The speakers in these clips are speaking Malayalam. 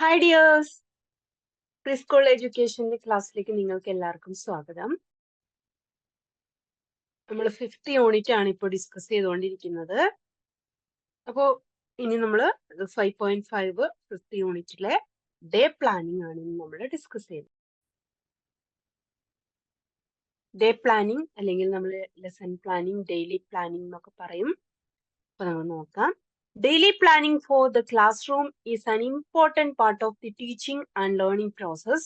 ഹായ് ഡിയേഴ്സ്, പ്രീ സ്കൂൾ എഡ്യൂക്കേഷന്റെ ക്ലാസ്സിലേക്ക് നിങ്ങൾക്ക് എല്ലാവർക്കും സ്വാഗതം. നമ്മൾ 5th യൂണിറ്റ് ആണ് ഇപ്പോൾ ഡിസ്കസ് ചെയ്തുകൊണ്ടിരിക്കുന്നത്. അപ്പോൾ ഇനി നമ്മൾ 5.5 5th യൂണിറ്റിലെ ഡേ പ്ലാനിങ് ആണ് നമ്മൾ ഡിസ്കസ് ചെയ്യുന്നത്. ഡേ പ്ലാനിങ് അല്ലെങ്കിൽ നമ്മൾ ലെസൺ പ്ലാനിങ്, ഡെയിലി പ്ലാനിങ് എന്നൊക്കെ പറയും. അപ്പൊ നമ്മൾ നോക്കാം. Daily planning for the classroom is an important part of the teaching and learning process.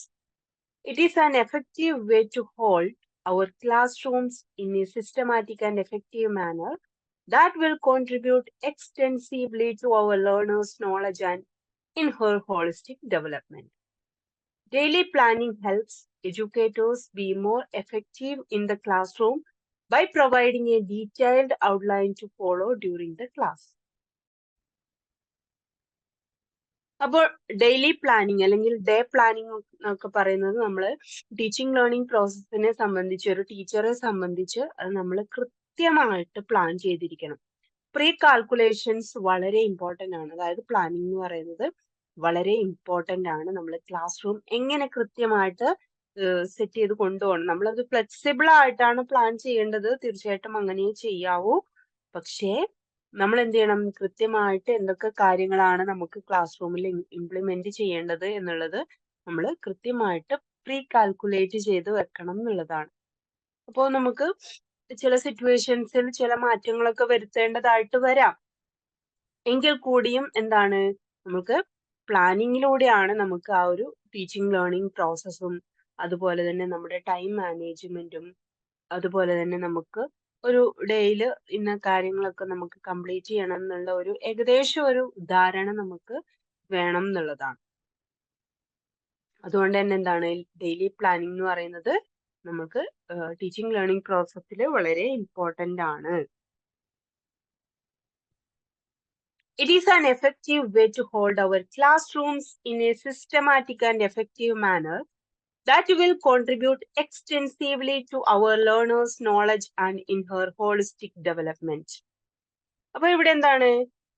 It is an effective way to hold our classrooms in a systematic and effective manner that will contribute extensively to our learners' knowledge and in her holistic development. Daily planning helps educators be more effective in the classroom by providing a detailed outline to follow during the class. അപ്പോൾ ഡെയിലി പ്ലാനിങ് അല്ലെങ്കിൽ ഡേ പ്ലാനിങ് എന്നൊക്കെ പറയുന്നത് നമ്മൾ ടീച്ചിങ് ലേണിംഗ് പ്രോസസ്സിനെ സംബന്ധിച്ച് ഒരു ടീച്ചറെ സംബന്ധിച്ച് അത് നമ്മൾ കൃത്യമായിട്ട് പ്ലാൻ ചെയ്തിരിക്കണം. പ്രീ കാൽക്കുലേഷൻസ് വളരെ ഇമ്പോർട്ടന്റ് ആണ്. അതായത് പ്ലാനിങ് എന്ന് പറയുന്നത് വളരെ ഇമ്പോർട്ടന്റ് ആണ്. നമ്മൾ ക്ലാസ് റൂം എങ്ങനെ കൃത്യമായിട്ട് സെറ്റ് ചെയ്ത് കൊണ്ടുപോകണം. നമ്മളത് ഫ്ലെക്സിബിൾ ആയിട്ടാണ് പ്ലാൻ ചെയ്യേണ്ടത്. തീർച്ചയായിട്ടും അങ്ങനെ ചെയ്യാവൂ. പക്ഷേ നമ്മൾ എന്ത് ചെയ്യണം, കൃത്യമായിട്ട് എന്തൊക്കെ കാര്യങ്ങളാണ് നമുക്ക് ക്ലാസ് റൂമിൽ ഇംപ്ലിമെന്റ് ചെയ്യേണ്ടത് എന്നുള്ളത് നമ്മൾ കൃത്യമായിട്ട് പ്രീ കാൽക്കുലേറ്റ് ചെയ്ത് വെക്കണം എന്നുള്ളതാണ്. അപ്പോൾ നമുക്ക് ചില സിറ്റുവേഷൻസിൽ ചില മാറ്റങ്ങളൊക്കെ വരുത്തേണ്ടതായിട്ട് വരാം. എങ്കിൽ കൂടിയും എന്താണ്, നമുക്ക് പ്ലാനിങ്ങിലൂടെയാണ് നമുക്ക് ആ ഒരു ടീച്ചിങ് ലേണിംഗ് പ്രോസസ്സും അതുപോലെ തന്നെ നമ്മുടെ ടൈം മാനേജ്മെന്റും അതുപോലെ തന്നെ നമുക്ക് ഒരു ഡേയില് ഇന്ന കാര്യങ്ങളൊക്കെ നമുക്ക് കംപ്ലീറ്റ് ചെയ്യണം എന്നുള്ള ഒരു ഏകദേശം ഒരു ധാരണ നമുക്ക് വേണം എന്നുള്ളതാണ്. അതുകൊണ്ട് തന്നെ എന്താണ് ഡെയിലി പ്ലാനിങ് എന്ന് പറയുന്നത് നമുക്ക് ടീച്ചിങ് ലേണിംഗ് പ്രോസസ്സിൽ വളരെ ഇമ്പോർട്ടന്റ് ആണ്. It is an effective way to hold our classrooms in a systematic and effective manner that will contribute extensively to our learners' knowledge and in her holistic development. അപ്പൊ ഇവിടെ എന്താണ്,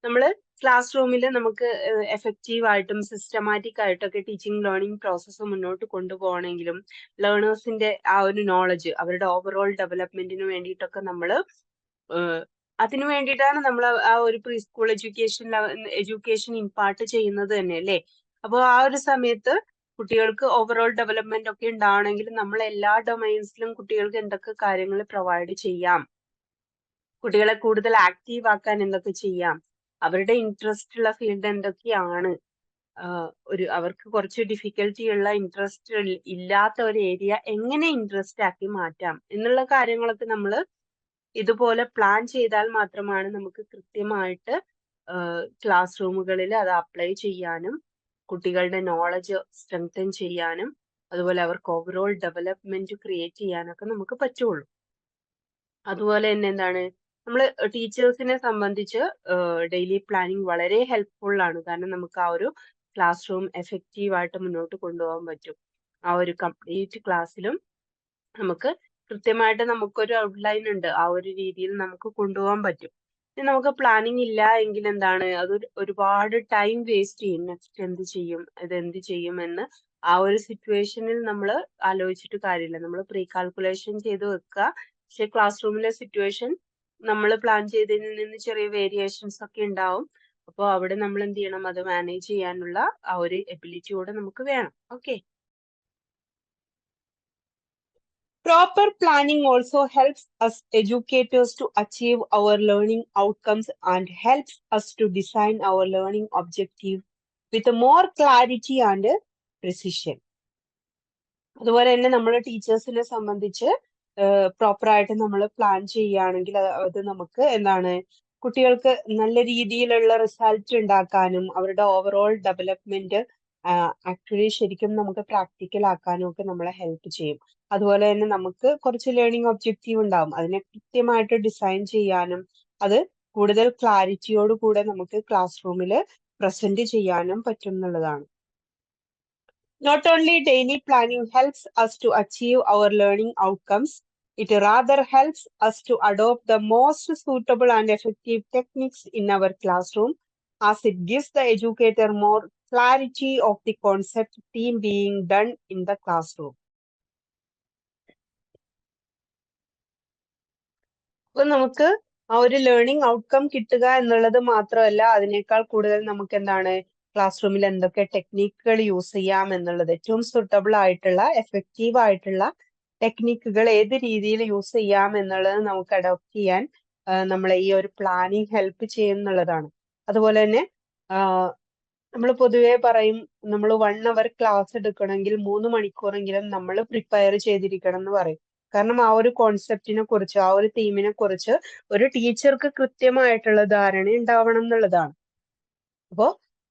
നമ്മൾ ക്ലാസ് റൂമിൽ നമുക്ക് എഫക്റ്റീവ് ആയിട്ടും സിസ്റ്റമാറ്റിക് ആയിട്ടൊക്കെ ടീച്ചിങ് ലേണിംഗ് പ്രോസസ്സ് മുന്നോട്ട് കൊണ്ടുപോകണമെങ്കിലും ലേണേഴ്സിന്റെ ആ ഒരു നോളജ് അവരുടെ ഓവറോൾ ഡെവലപ്മെന്റിന് വേണ്ടിയിട്ടൊക്കെ നമ്മൾ അതിനു വേണ്ടിയിട്ടാണ് നമ്മൾ ആ ഒരു പ്രീ സ്കൂൾ എഡ്യൂക്കേഷൻ ഇമ്പാർട്ട് ചെയ്യുന്നത് തന്നെ അല്ലേ. അപ്പോൾ ആ ഒരു സമയത്ത് കുട്ടികൾക്ക് ഓവറോൾ ഡെവലപ്മെന്റ് ഒക്കെ ഉണ്ടാവണമെങ്കിൽ നമ്മൾ എല്ലാ ഡൊമൈൻസിലും കുട്ടികൾക്ക് എന്തൊക്കെ കാര്യങ്ങൾ പ്രൊവൈഡ് ചെയ്യാം, കുട്ടികളെ കൂടുതൽ ആക്റ്റീവ് ആക്കാൻ എന്തൊക്കെ ചെയ്യാം, അവരുടെ ഇൻട്രസ്റ്റ് ഉള്ള ഫീൽഡ് എന്തൊക്കെയാണ്, അവർക്ക് കുറച്ച് ഡിഫിക്കൽറ്റി ഉള്ള ഇൻട്രസ്റ്റ് ഇല്ലാത്ത ഒരു ഏരിയ എങ്ങനെ ഇൻട്രസ്റ്റ് ആക്കി മാറ്റാം എന്നുള്ള കാര്യങ്ങളൊക്കെ നമ്മൾ ഇതുപോലെ പ്ലാൻ ചെയ്താൽ മാത്രമാണ് നമുക്ക് കൃത്യമായിട്ട് ക്ലാസ് റൂമുകളിൽ അത് അപ്ലൈ ചെയ്യാനും കുട്ടികളുടെ നോളജ് സ്ട്രെങ്തൻ ചെയ്യാനും അതുപോലെ അവർക്ക് ഓവറോൾ ഡെവലപ്മെന്റ് ക്രിയേറ്റ് ചെയ്യാനൊക്കെ നമുക്ക് പറ്റുള്ളൂ. അതുപോലെ തന്നെ എന്താണ്, നമ്മൾ ടീച്ചേഴ്സിനെ സംബന്ധിച്ച് ഡെയിലി പ്ലാനിങ് വളരെ ഹെൽപ്ഫുൾ ആണ്. കാരണം നമുക്ക് ആ ഒരു ക്ലാസ് റൂം എഫക്റ്റീവ് ആയിട്ട് മുന്നോട്ട് കൊണ്ടുപോകാൻ പറ്റും. ആ ഒരു കംപ്ലീറ്റ് ക്ലാസ്സിലും നമുക്ക് കൃത്യമായിട്ട് നമുക്കൊരു ഔട്ട്ലൈൻ ഉണ്ട്, ആ ഒരു രീതിയിൽ നമുക്ക് കൊണ്ടുപോകാൻ പറ്റും. ഇനി നമുക്ക് പ്ലാനിങ് ഇല്ല എങ്കിൽ എന്താണ്, അത് ഒരുപാട് ടൈം വേസ്റ്റ് ചെയ്യും. നെക്സ്റ്റ് എന്ത് ചെയ്യും, ഇത് എന്ത് ചെയ്യും എന്ന് ആ ഒരു സിറ്റുവേഷനിൽ നമ്മൾ ആലോചിച്ചിട്ട് കാര്യമില്ല. നമ്മൾ പ്രീ കാൽക്കുലേഷൻ ചെയ്ത് വെക്കുക. പക്ഷെ ക്ലാസ് റൂമിലെ സിറ്റുവേഷൻ നമ്മൾ പ്ലാൻ ചെയ്തതിൽ നിന്ന് ചെറിയ വേരിയേഷൻസ് ഒക്കെ ഉണ്ടാവും. അപ്പോൾ അവിടെ നമ്മൾ എന്ത് ചെയ്യണം, അത് മാനേജ് ചെയ്യാനുള്ള ആ ഒരു എബിലിറ്റി കൂടെ നമുക്ക് വേണം. Okay. Proper planning also helps us educators to achieve our learning outcomes and helps us to design our learning objective with more clarity and precision. അതുപോലെ തന്നെ നമ്മൾ ടീച്ചേഴ്സിനെ സംബന്ധിച്ച് പ്രോപ്പറായിട്ട് നമ്മൾ പ്ലാൻ ചെയ്യുകയാണെങ്കിൽ അത് നമുക്ക് എന്താണ്, കുട്ടികൾക്ക് നല്ല രീതിയിലുള്ള റിസൾട്ട് ഉണ്ടാക്കാനും അവരുടെ ഓവറോൾ ഡെവലപ്മെന്റ് ആക്ച്വലി ശരിക്കും നമുക്ക് പ്രാക്ടിക്കൽ ആക്കാനും ഒക്കെ നമ്മളെ ഹെൽപ്പ് ചെയ്യും. അതുപോലെ തന്നെ നമുക്ക് കുറച്ച് ലേണിംഗ് ഒബ്ജക്റ്റീവ് ഉണ്ടാവും, അതിനെ കൃത്യമായിട്ട് ഡിസൈൻ ചെയ്യാനും അത് കൂടുതൽ ക്ലാരിറ്റിയോട് കൂടെ നമുക്ക് ക്ലാസ് റൂമിൽ പ്രസന്റ് ചെയ്യാനും പറ്റും എന്നുള്ളതാണ്. Not only daily planning helps us to achieve our learning outcomes, it rather helps us to adopt the most suitable and effective techniques in our classroom, as it gives the educator more clarity of the concept theme being done in the classroom. അപ്പൊ നമുക്ക് ആ ഒരു ലേണിംഗ് ഔട്ട്കം കിട്ടുക എന്നുള്ളത് മാത്രമല്ല, അതിനേക്കാൾ കൂടുതൽ നമുക്ക് എന്താണ് ക്ലാസ് റൂമിൽ എന്തൊക്കെ ടെക്നിക്കുകൾ യൂസ് ചെയ്യാം എന്നുള്ളത്, ഏറ്റവും സുട്ടബിൾ ആയിട്ടുള്ള എഫക്റ്റീവ് ആയിട്ടുള്ള ടെക്നിക്കുകൾ ഏത് രീതിയിൽ യൂസ് ചെയ്യാം എന്നുള്ളത് നമുക്ക് അഡോപ്റ്റ് ചെയ്യാൻ നമ്മളെ ഈ ഒരു പ്ലാനിങ് ഹെൽപ്പ് ചെയ്യുന്നുള്ളതാണ്. അതുപോലെ തന്നെ നമ്മൾ പൊതുവെ പറയും, നമ്മൾ 1 അവർ ക്ലാസ് എടുക്കണമെങ്കിൽ 3 മണിക്കൂറെങ്കിലും നമ്മൾ പ്രിപ്പയർ ചെയ്തിരിക്കണം എന്ന് പറയും. കാരണം ആ ഒരു കോൺസെപ്റ്റിനെ കുറിച്ച്, ആ ഒരു തീമിനെ കുറിച്ച് ഒരു ടീച്ചർക്ക് കൃത്യമായിട്ടുള്ള ധാരണ ഉണ്ടാവണം എന്നുള്ളതാണ്. അപ്പോ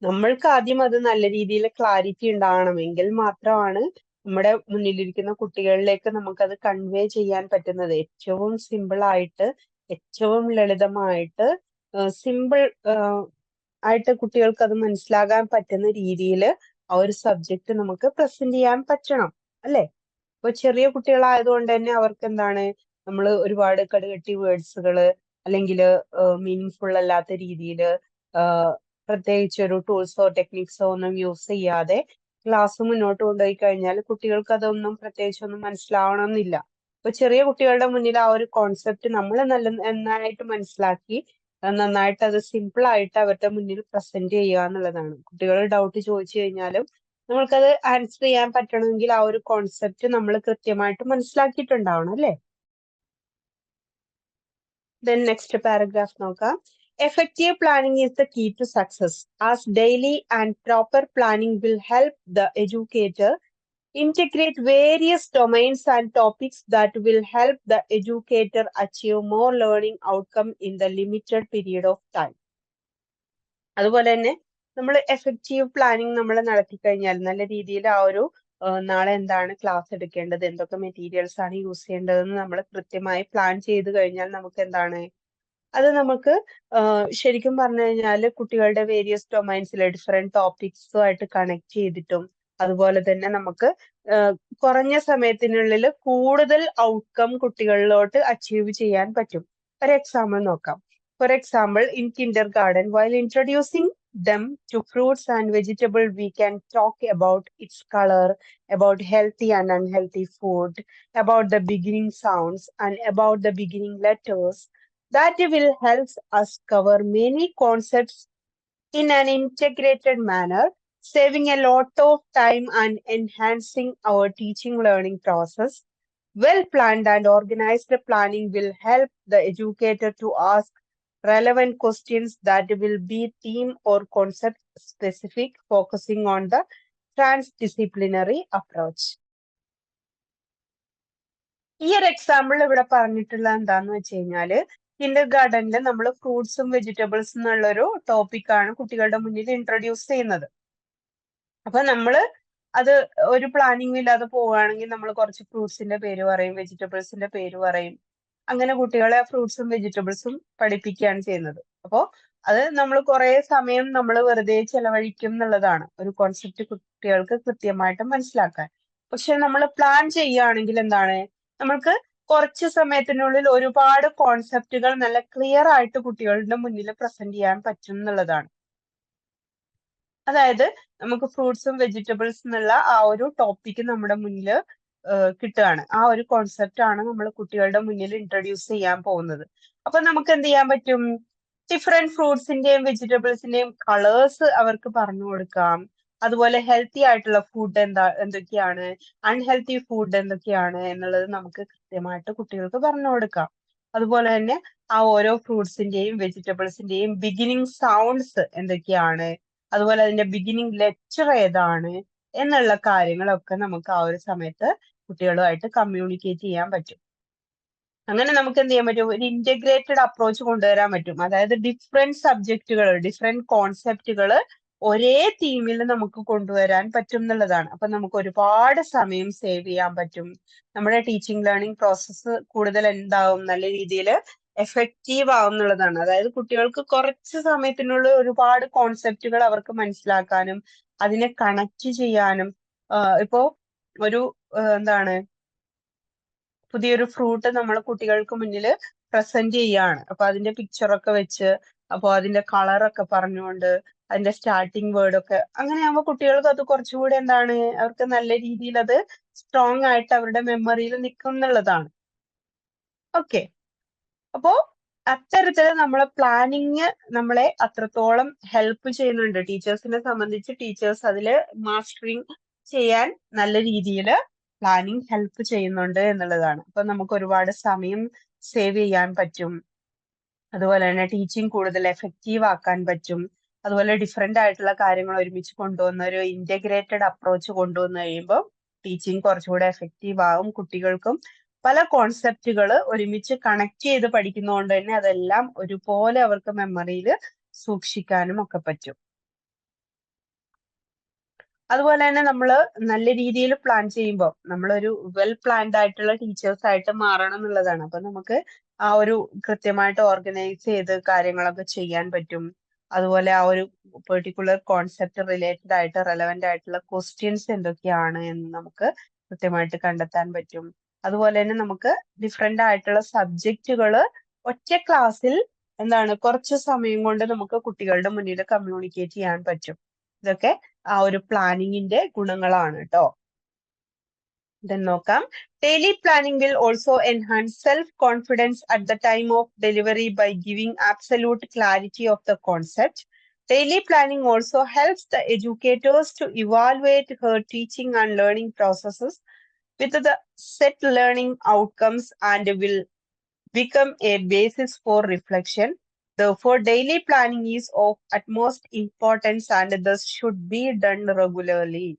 നമ്മൾക്ക് ആദ്യം അത് നല്ല രീതിയിൽ ക്ലാരിറ്റി ഉണ്ടാവണമെങ്കിൽ മാത്രമാണ് നമ്മുടെ മുന്നിലിരിക്കുന്ന കുട്ടികളിലേക്ക് നമുക്കത് കൺവേ ചെയ്യാൻ പറ്റുന്നത്. ഏറ്റവും സിമ്പിൾ ആയിട്ട്, ഏറ്റവും ലളിതമായിട്ട്, സിമ്പിൾ ആയിട്ട് കുട്ടികൾക്ക് അത് മനസ്സിലാകാൻ പറ്റുന്ന രീതിയിൽ ആ ഒരു സബ്ജക്റ്റ് നമുക്ക് പ്രസന്റ് ചെയ്യാൻ പറ്റണം, അല്ലെ? ഇപ്പൊ ചെറിയ കുട്ടികളായതുകൊണ്ട് തന്നെ അവർക്ക് എന്താണ്, നമ്മൾ ഒരുപാട് കടുകട്ടി വേർഡ്സുകള് അല്ലെങ്കിൽ മീനിങ് ഫുൾ അല്ലാത്ത രീതിയിൽ പ്രത്യേകിച്ച് ഒരു ടൂൾസോ ടെക്നിക്സോ ഒന്നും യൂസ് ചെയ്യാതെ ക്ലാസ് മുന്നോട്ട് കൊണ്ടുപോയി കഴിഞ്ഞാൽ കുട്ടികൾക്ക് അതൊന്നും പ്രത്യേകിച്ചൊന്നും മനസ്സിലാവണമെന്നില്ല. ഇപ്പൊ ചെറിയ കുട്ടികളുടെ മുന്നിൽ ആ ഒരു കോൺസെപ്റ്റ് നമ്മൾ നന്നായിട്ട് മനസ്സിലാക്കി നന്നായിട്ട് അത് സിമ്പിൾ ആയിട്ട് അവരുടെ മുന്നിൽ പ്രസന്റ് ചെയ്യുക എന്നുള്ളതാണ്. കുട്ടികൾ ഡൗട്ട് ചോദിച്ചു കഴിഞ്ഞാലും നമ്മൾക്കത് ആൻസർ ചെയ്യാൻ പറ്റണമെങ്കിൽ ആ ഒരു കോൺസെപ്റ്റ് നമ്മൾ കൃത്യമായിട്ട് മനസ്സിലാക്കിയിട്ടുണ്ടാവണം, അല്ലെ? Then next paragraph നോക്കാം. Effective planning is the key to success, as daily and proper planning will help the educator integrate various domains and topics that will help the educator achieve more learning outcome in the limited period of time. അതുപോലെ തന്നെ നമ്മൾ എഫക്റ്റീവ് പ്ലാനിങ് നമ്മൾ നടത്തി കഴിഞ്ഞാൽ നല്ല രീതിയിൽ ആ ഒരു നാളെ എന്താണ് ക്ലാസ് എടുക്കേണ്ടത്, എന്തൊക്കെ മെറ്റീരിയൽസ് ആണ് യൂസ് ചെയ്യേണ്ടതെന്ന് നമ്മൾ കൃത്യമായി പ്ലാൻ ചെയ്ത് കഴിഞ്ഞാൽ നമുക്ക് എന്താണ്, അത് നമുക്ക് ശരിക്കും പറഞ്ഞു കഴിഞ്ഞാൽ കുട്ടികളുടെ വേരിയസ് ഡൊമൈൻസിലെ ഡിഫറെന്റ് ടോപ്പിക്സുമായിട്ട് കണക്ട് ചെയ്തിട്ടും അതുപോലെ തന്നെ നമുക്ക് കുറഞ്ഞ സമയത്തിനുള്ളിൽ കൂടുതൽ ഔട്ട്കം കുട്ടികളിലോട്ട് അച്ചീവ് ചെയ്യാൻ പറ്റും. ഒരു എക്സാമ്പിൾ നോക്കാം. For example, in kindergarten, while introducing them to fruits and vegetables, we can talk about its color, about healthy and unhealthy food, about the beginning sounds, and about the beginning letters. That will help us cover many concepts in an integrated manner, saving a lot of time and enhancing our teaching learning process. Well-planned and organized planning will help the educator to ask relevant questions that will be theme or concept specific, focusing on the transdisciplinary approach. ഈ ഒരു എക്സാമ്പിൾ ഇവിടെ പറഞ്ഞിട്ടുള്ള എന്താന്ന് വെച്ച് കഴിഞ്ഞാല്, കിൻഡർ ഗാർഡനിൽ നമ്മൾ ഫ്രൂട്ട്സും വെജിറ്റബിൾസും എന്നുള്ളൊരു ടോപ്പിക്കാണ് കുട്ടികളുടെ മുന്നിൽ ഇൻട്രൊഡ്യൂസ് ചെയ്യുന്നത്. അപ്പൊ നമ്മള് അത് ഒരു പ്ലാനിങ് ഇല്ലാതെ പോവുകയാണെങ്കിൽ നമ്മൾ കുറച്ച് ഫ്രൂട്ട്സിന്റെ പേര് പറയും, വെജിറ്റബിൾസിന്റെ പേര് പറയും, അങ്ങനെ കുട്ടികളെ ഫ്രൂട്ട്സും വെജിറ്റബിൾസും പഠിപ്പിക്കുകയാണ് ചെയ്യുന്നത്. അപ്പോ അത് നമ്മൾ കുറെ സമയം നമ്മൾ വെറുതെ ചെലവഴിക്കും എന്നുള്ളതാണ്, ഒരു കോൺസെപ്റ്റ് കുട്ടികൾക്ക് കൃത്യമായിട്ട് മനസ്സിലാക്കാൻ. പക്ഷെ നമ്മൾ പ്ലാൻ ചെയ്യുകയാണെങ്കിൽ എന്താണ്, നമ്മൾക്ക് കുറച്ച് സമയത്തിനുള്ളിൽ ഒരുപാട് കോൺസെപ്റ്റുകൾ നല്ല ക്ലിയർ ആയിട്ട് കുട്ടികളുടെ മുന്നിൽ പ്രസന്റ് ചെയ്യാൻ പറ്റും എന്നുള്ളതാണ്. അതായത് നമുക്ക് ഫ്രൂട്ട്സും വെജിറ്റബിൾസ് എന്നുള്ള ആ ഒരു ടോപ്പിക്ക് നമ്മുടെ മുന്നിൽ കിട്ടുകയാണ്. ആ ഒരു കോൺസെപ്റ്റ് ആണ് നമ്മൾ കുട്ടികളുടെ മുന്നിൽ ഇൻട്രൊഡ്യൂസ് ചെയ്യാൻ പോകുന്നത്. അപ്പൊ നമുക്ക് എന്ത് ചെയ്യാൻ പറ്റും, ഡിഫറെന്റ് ഫ്രൂട്ട്സിന്റെയും വെജിറ്റബിൾസിന്റെയും കളേഴ്സ് അവർക്ക് പറഞ്ഞു കൊടുക്കാം. അതുപോലെ ഹെൽത്തി ആയിട്ടുള്ള ഫുഡ് എന്തൊക്കെയാണ്, അൺഹെൽത്തി ഫുഡ് എന്തൊക്കെയാണ് എന്നുള്ളത് നമുക്ക് കൃത്യമായിട്ട് കുട്ടികൾക്ക് പറഞ്ഞു കൊടുക്കാം. അതുപോലെ തന്നെ ആ ഓരോ ഫ്രൂട്ട്സിന്റെയും വെജിറ്റബിൾസിന്റെയും ബിഗിനിങ് സൗണ്ട്സ് എന്തൊക്കെയാണ്, അതുപോലെ അതിന്റെ ബിഗിനിങ് ലെറ്റർ ഏതാണ് എന്നുള്ള കാര്യങ്ങളൊക്കെ നമുക്ക് ആ ഒരു സമയത്ത് കുട്ടികളുമായിട്ട് കമ്മ്യൂണിക്കേറ്റ് ചെയ്യാൻ പറ്റും. അങ്ങനെ നമുക്ക് എന്ത് ചെയ്യാൻ പറ്റും, ഒരു ഇന്റഗ്രേറ്റഡ് അപ്രോച്ച് കൊണ്ടുവരാൻ പറ്റും. അതായത് ഡിഫറെന്റ് സബ്ജക്റ്റുകൾ, ഡിഫറെന്റ് കോൺസെപ്റ്റുകൾ ഒരേ തീമിൽ നമുക്ക് കൊണ്ടുവരാൻ പറ്റും എന്നുള്ളതാണ്. അപ്പൊ നമുക്ക് ഒരുപാട് സമയം സേവ് ചെയ്യാൻ പറ്റും. നമ്മുടെ ടീച്ചിങ് ലേണിംഗ് പ്രോസസ്സ് കൂടുതൽ എന്താവും, നല്ല രീതിയിൽ എഫക്റ്റീവ് ആവും എന്നുള്ളതാണ്. അതായത് കുട്ടികൾക്ക് കുറച്ച് സമയത്തിനുള്ളിൽ ഒരുപാട് കോൺസെപ്റ്റുകൾ അവർക്ക് മനസ്സിലാക്കാനും അതിനെ കണക്ട് ചെയ്യാനും, ഇപ്പോ ഒരു എന്താണ് പുതിയൊരു ഫ്രൂട്ട് നമ്മൾ കുട്ടികൾക്ക് മുന്നിൽ പ്രസന്റ് ചെയ്യാണ്. അപ്പൊ അതിന്റെ പിക്ചറൊക്കെ വെച്ച്, അപ്പൊ അതിന്റെ കളറൊക്കെ പറഞ്ഞുകൊണ്ട് അതിന്റെ സ്റ്റാർട്ടിങ് വേർഡ് ഒക്കെ അങ്ങനെയാകുമ്പോൾ കുട്ടികൾക്ക് അത് കുറച്ചുകൂടി എന്താണ് അവർക്ക് നല്ല രീതിയിൽ അത് സ്ട്രോങ് ആയിട്ട് അവരുടെ മെമ്മറിയിൽ നിൽക്കും എന്നുള്ളതാണ്. ഓക്കെ, അപ്പോ അത്തരത്തില് നമ്മളെ പ്ലാനിങ് നമ്മളെ അത്രത്തോളം ഹെൽപ്പ് ചെയ്യുന്നുണ്ട്. ടീച്ചേഴ്സിനെ സംബന്ധിച്ച് ടീച്ചേഴ്സ് അതില് മാസ്റ്ററിങ് ചെയ്യാൻ നല്ല രീതിയിൽ പ്ലാനിങ് ഹെൽപ്പ് ചെയ്യുന്നുണ്ട് എന്നുള്ളതാണ്. അപ്പൊ നമുക്ക് ഒരുപാട് സമയം സേവ് ചെയ്യാൻ പറ്റും. അതുപോലെ തന്നെ ടീച്ചിങ് കൂടുതൽ എഫക്റ്റീവ് ആക്കാൻ പറ്റും. അതുപോലെ ഡിഫറെന്റ് ആയിട്ടുള്ള കാര്യങ്ങൾ ഒരുമിച്ച് കൊണ്ടുവന്ന ഒരു ഇന്റഗ്രേറ്റഡ് അപ്രോച്ച് കൊണ്ടുവന്നു കഴിയുമ്പോൾ ടീച്ചിങ് കുറച്ചുകൂടെ എഫക്റ്റീവ് ആവും. കുട്ടികൾക്കും പല കോൺസെപ്റ്റുകൾ ഒരുമിച്ച് കണക്ട് ചെയ്ത് പഠിക്കുന്നതുകൊണ്ട് തന്നെ അതെല്ലാം ഒരുപോലെ അവർക്ക് മെമ്മറിയിൽ സൂക്ഷിക്കാനും ഒക്കെ പറ്റും. അതുപോലെ തന്നെ നമ്മൾ നല്ല രീതിയിൽ പ്ലാൻ ചെയ്യുമ്പോൾ നമ്മളൊരു വെൽ പ്ലാൻഡ് ആയിട്ടുള്ള ടീച്ചേഴ്സ് ആയിട്ട് മാറണം എന്നുള്ളതാണ്. അപ്പൊ നമുക്ക് ആ ഒരു കൃത്യമായിട്ട് ഓർഗനൈസ് ചെയ്ത് കാര്യങ്ങളൊക്കെ ചെയ്യാൻ പറ്റും. അതുപോലെ ആ ഒരു പെർട്ടിക്കുലർ കോൺസെപ്റ്റ് റിലേറ്റഡ് ആയിട്ട് റെലവെന്റ് ആയിട്ടുള്ള ക്വസ്റ്റ്യൻസ് എന്തൊക്കെയാണ് എന്ന് നമുക്ക് കൃത്യമായിട്ട് കണ്ടെത്താൻ പറ്റും. അതുപോലെ തന്നെ നമുക്ക് ഡിഫറെന്റ് ആയിട്ടുള്ള സബ്ജക്റ്റുകൾ ഒറ്റ ക്ലാസ്സിൽ എന്താണ് കുറച്ച് സമയം കൊണ്ട് നമുക്ക് കുട്ടികളുടെ മുന്നിൽ കമ്മ്യൂണിക്കേറ്റ് ചെയ്യാൻ പറ്റും. ഇതൊക്കെ ആ ഒരു പ്ലാനിങ്ങിന്റെ ഗുണങ്ങളാണ് കേട്ടോ. Then നോക്കാം, daily planning will also enhance self-confidence at the time of delivery by giving absolute clarity of the concept. Daily planning also helps the educators to evaluate her teaching and learning processes with the set learning outcomes and will become a basis for reflection. Therefore, daily planning is of utmost importance and thus should be done regularly.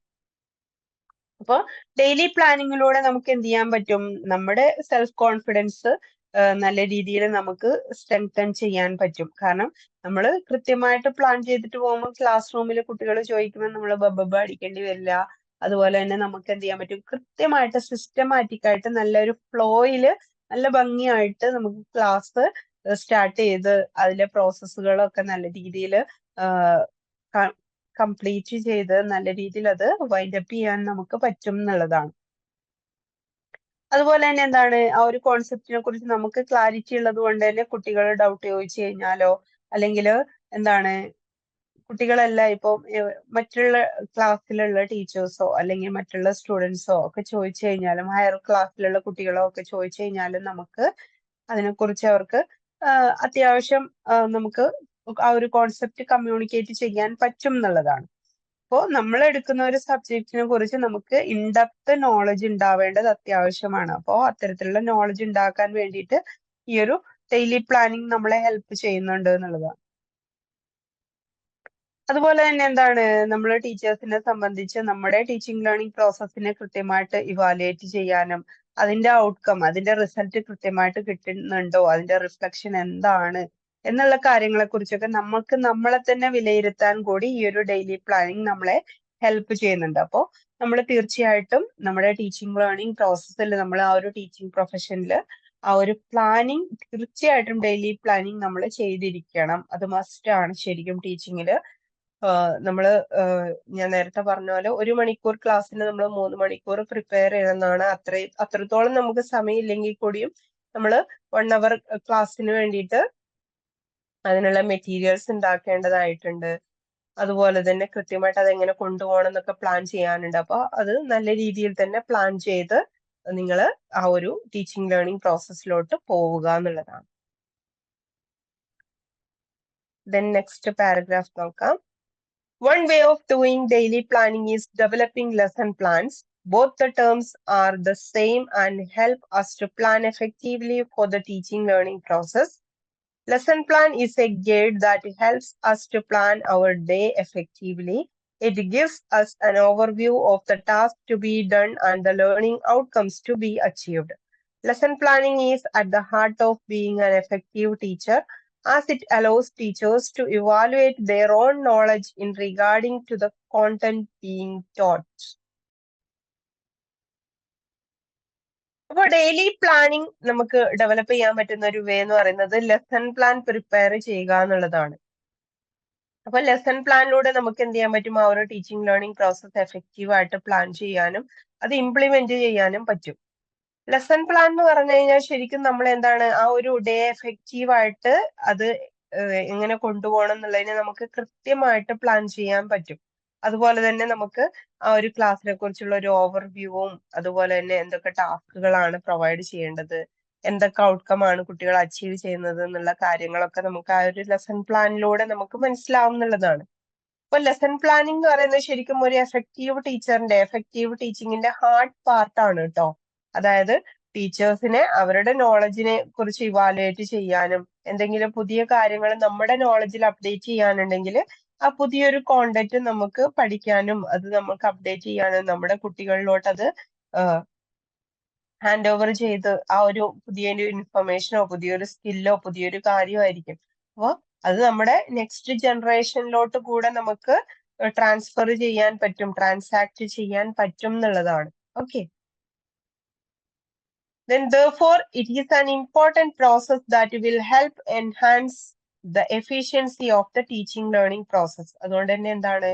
അപ്പോൾ ഡെയിലി പ്ലാനിങ്ങിലൂടെ നമുക്ക് എന്ത് ചെയ്യാൻ പറ്റും? നമ്മുടെ സെൽഫ് കോൺഫിഡൻസ് നല്ല രീതിയിൽ നമുക്ക് സ്ട്രെങ്തൻ ചെയ്യാൻ പറ്റും. കാരണം നമ്മൾ കൃത്യമായിട്ട് പ്ലാൻ ചെയ്തിട്ട് പോകുമ്പോൾ ക്ലാസ് റൂമിൽ കുട്ടികൾ ചോദിക്കുമ്പോൾ നമ്മൾ ബബ്ബ അടിക്കേണ്ടി വരില്ല. അതുപോലെ തന്നെ നമുക്ക് എന്ത് ചെയ്യാൻ പറ്റും? കൃത്യമായിട്ട് സിസ്റ്റമാറ്റിക് ആയിട്ട് നല്ലൊരു ഫ്ലോയില് നല്ല ഭംഗിയായിട്ട് നമുക്ക് ക്ലാസ് സ്റ്റാർട്ട് ചെയ്ത് അതിലെ പ്രോസസ്സുകളൊക്കെ നല്ല രീതിയിൽ കംപ്ലീറ്റ് ചെയ്ത് നല്ല രീതിയിൽ അത് വൈൻഡ് അപ്പ് ചെയ്യാൻ നമുക്ക് പറ്റും എന്നുള്ളതാണ്. അതുപോലെ തന്നെ എന്താണ് ആ ഒരു കോൺസെപ്റ്റിനെ കുറിച്ച് നമുക്ക് ക്ലാരിറ്റി ഉള്ളത് കൊണ്ട് തന്നെ കുട്ടികൾ ഡൗട്ട് ചോദിച്ചു കഴിഞ്ഞാലോ അല്ലെങ്കിൽ എന്താണ് കുട്ടികളെല്ലാം ഇപ്പോൾ മറ്റുള്ള ക്ലാസ്സിലുള്ള ടീച്ചേഴ്സോ അല്ലെങ്കിൽ മറ്റുള്ള സ്റ്റുഡൻസോ ഒക്കെ ചോദിച്ചു കഴിഞ്ഞാലും ഹയർ ക്ലാസ്സിലുള്ള കുട്ടികളോ ഒക്കെ ചോദിച്ചു കഴിഞ്ഞാലും നമുക്ക് അതിനെക്കുറിച്ച് അവർക്ക് അത്യാവശ്യം നമുക്ക് ആ ഒരു കോൺസെപ്റ്റ് കമ്മ്യൂണിക്കേറ്റ് ചെയ്യാൻ പറ്റും എന്നുള്ളതാണ്. അപ്പോൾ നമ്മൾ എടുക്കുന്ന ഒരു സബ്ജക്റ്റിനെ കുറിച്ച് നമുക്ക് ഇൻഡെപ്ത് നോളജ് ഉണ്ടാവേണ്ടത് അത്യാവശ്യമാണ്. അപ്പോൾ അത്തരത്തിലുള്ള നോളജ് ഉണ്ടാക്കാൻ വേണ്ടിയിട്ട് ഈ ഒരു ഡെയിലി പ്ലാനിങ് നമ്മളെ ഹെൽപ്പ് ചെയ്യുന്നുണ്ട് എന്നുള്ളതാണ്. അതുപോലെ തന്നെ എന്താണ് നമ്മൾ ടീച്ചേഴ്സിനെ സംബന്ധിച്ച് നമ്മുടെ ടീച്ചിങ് ലേണിംഗ് പ്രോസസ്സിനെ കൃത്യമായിട്ട് ഇവാലുവേറ്റ് ചെയ്യാനും അതിന്റെ ഔട്ട്കം അതിന്റെ റിസൾട്ട് കൃത്യമായിട്ട് കിട്ടുന്നുണ്ടോ അതിന്റെ റിഫ്ലക്ഷൻ എന്താണ് എന്നുള്ള കാര്യങ്ങളെ കുറിച്ചൊക്കെ നമുക്ക് നമ്മളെ തന്നെ വിലയിരുത്താൻ കൂടി ഈ ഒരു ഡെയിലി പ്ലാനിങ് നമ്മളെ ഹെൽപ്പ് ചെയ്യുന്നുണ്ട്. അപ്പോൾ നമ്മൾ തീർച്ചയായിട്ടും നമ്മുടെ ടീച്ചിങ് ലേണിംഗ് പ്രോസസ്സിൽ നമ്മൾ ആ ഒരു ടീച്ചിങ് പ്രൊഫഷനിൽ ആ ഒരു പ്ലാനിങ് തീർച്ചയായിട്ടും ഡെയിലി പ്ലാനിങ് നമ്മൾ ചെയ്തിരിക്കണം. അത് മസ്റ്റ് ആണ് ശരിക്കും ടീച്ചിങ്ങിൽ. നമ്മള് ഞാൻ നേരത്തെ പറഞ്ഞ പോലെ 1 മണിക്കൂർ ക്ലാസ്സിന് നമ്മൾ 3 മണിക്കൂർ പ്രിപ്പയർ ചെയ്യണമെന്നാണ്. അത്രത്തോളം നമുക്ക് സമയമില്ലെങ്കിൽ കൂടിയും നമ്മൾ 1 അവർ ക്ലാസ്സിന് വേണ്ടിയിട്ട് അതിനുള്ള മെറ്റീരിയൽസ് ഉണ്ടാക്കേണ്ടതായിട്ടുണ്ട്. അതുപോലെ തന്നെ കൃത്യമായിട്ട് അതെങ്ങനെ കൊണ്ടുപോകണം എന്നൊക്കെ പ്ലാൻ ചെയ്യാനുണ്ട്. അപ്പൊ അത് നല്ല രീതിയിൽ തന്നെ പ്ലാൻ ചെയ്ത് നിങ്ങൾ ആ ഒരു ടീച്ചിങ് ലേണിംഗ് പ്രോസസ്സിലോട്ട് പോവുക എന്നുള്ളതാണ്. Then next paragraph നോക്കാം. One way of doing daily planning is developing lesson plans. Both the terms are the same and help us to plan effectively for the teaching learning process. Lesson plan is a guide that helps us to plan our day effectively. It gives us an overview of the task to be done and the learning outcomes to be achieved. Lesson planning is at the heart of being an effective teacher, as it allows teachers to evaluate their own knowledge in regarding to the content being taught. അപ്പോൾ ഡെയിലി പ്ലാനിങ് നമുക്ക് ഡെവലപ്പ് ചെയ്യാൻ പറ്റുന്ന ഒരു വേ എന്ന് പറയുന്നത് ലെസൺ പ്ലാൻ പ്രിപ്പയർ ചെയ്യുക എന്നുള്ളതാണ്. അപ്പൊ ലെസൺ പ്ലാനിലൂടെ നമുക്ക് എന്ത് ചെയ്യാൻ പറ്റും? ആ ഒരു ടീച്ചിങ് ലേണിംഗ് പ്രോസസ് എഫക്റ്റീവ് ആയിട്ട് പ്ലാൻ ചെയ്യാനും അത് ഇംപ്ലിമെന്റ് ചെയ്യാനും പറ്റും. ലെസൺ പ്ലാൻ എന്ന് പറഞ്ഞു കഴിഞ്ഞാൽ ശരിക്കും നമ്മൾ എന്താണ് ആ ഒരു ഡേ എഫക്റ്റീവ് ആയിട്ട് അത് എങ്ങനെ കൊണ്ടുപോകണം എന്നുള്ളതിനെ നമുക്ക് കൃത്യമായിട്ട് പ്ലാൻ ചെയ്യാൻ പറ്റും. അതുപോലെ തന്നെ നമുക്ക് ആ ഒരു ക്ലാസ്സിനെ കുറിച്ചുള്ള ഒരു ഓവർവ്യൂവും അതുപോലെ തന്നെ എന്തൊക്കെ ടാസ്കുകളാണ് പ്രൊവൈഡ് ചെയ്യേണ്ടത്, എന്തൊക്കെ ഔട്ട്കം ആണ് കുട്ടികൾ അച്ചീവ് ചെയ്യുന്നത് എന്നുള്ള കാര്യങ്ങളൊക്കെ നമുക്ക് ആ ഒരു ലെസൺ പ്ലാനിലൂടെ നമുക്ക് മനസ്സിലാവുന്നുള്ളതാണ്. ഇപ്പൊ ലെസൺ പ്ലാനിംഗ് എന്ന് പറയുന്നത് ശരിക്കും ഒരു എഫക്റ്റീവ് ടീച്ചിങ്ങിന്റെ ഹാർഡ് പാർട്ടാണ് കേട്ടോ. അതായത് ടീച്ചേഴ്സിനെ അവരുടെ നോളജിനെ കുറിച്ച് ഇവാലുവേറ്റ് ചെയ്യാനും എന്തെങ്കിലും പുതിയ കാര്യങ്ങൾ നമ്മുടെ നോളജിൽ അപ്ഡേറ്റ് ചെയ്യാനുണ്ടെങ്കിൽ ആ പുതിയൊരു കോണ്ടന്റ് നമുക്ക് പഠിക്കാനും അത് നമുക്ക് അപ്ഡേറ്റ് ചെയ്യാനും നമ്മുടെ കുട്ടികളിലോട്ട് അത് ഹാൻഡ് ഓവർ ചെയ്ത് ആ ഒരു പുതിയൊരു ഇൻഫർമേഷനോ പുതിയൊരു സ്കില്ലോ പുതിയൊരു കാര്യമായിരിക്കും. അപ്പോൾ അത് നമ്മുടെ നെക്സ്റ്റ് ജനറേഷനിലോട്ട് കൂടെ നമുക്ക് ട്രാൻസ്ഫർ ചെയ്യാൻ പറ്റും, ട്രാൻസാക്ട് ചെയ്യാൻ പറ്റും എന്നുള്ളതാണ്. Okay. Then therefore it is an important process that will help enhance the efficiency of the teaching learning process. അതുകൊണ്ട് തന്നെ എന്താണ്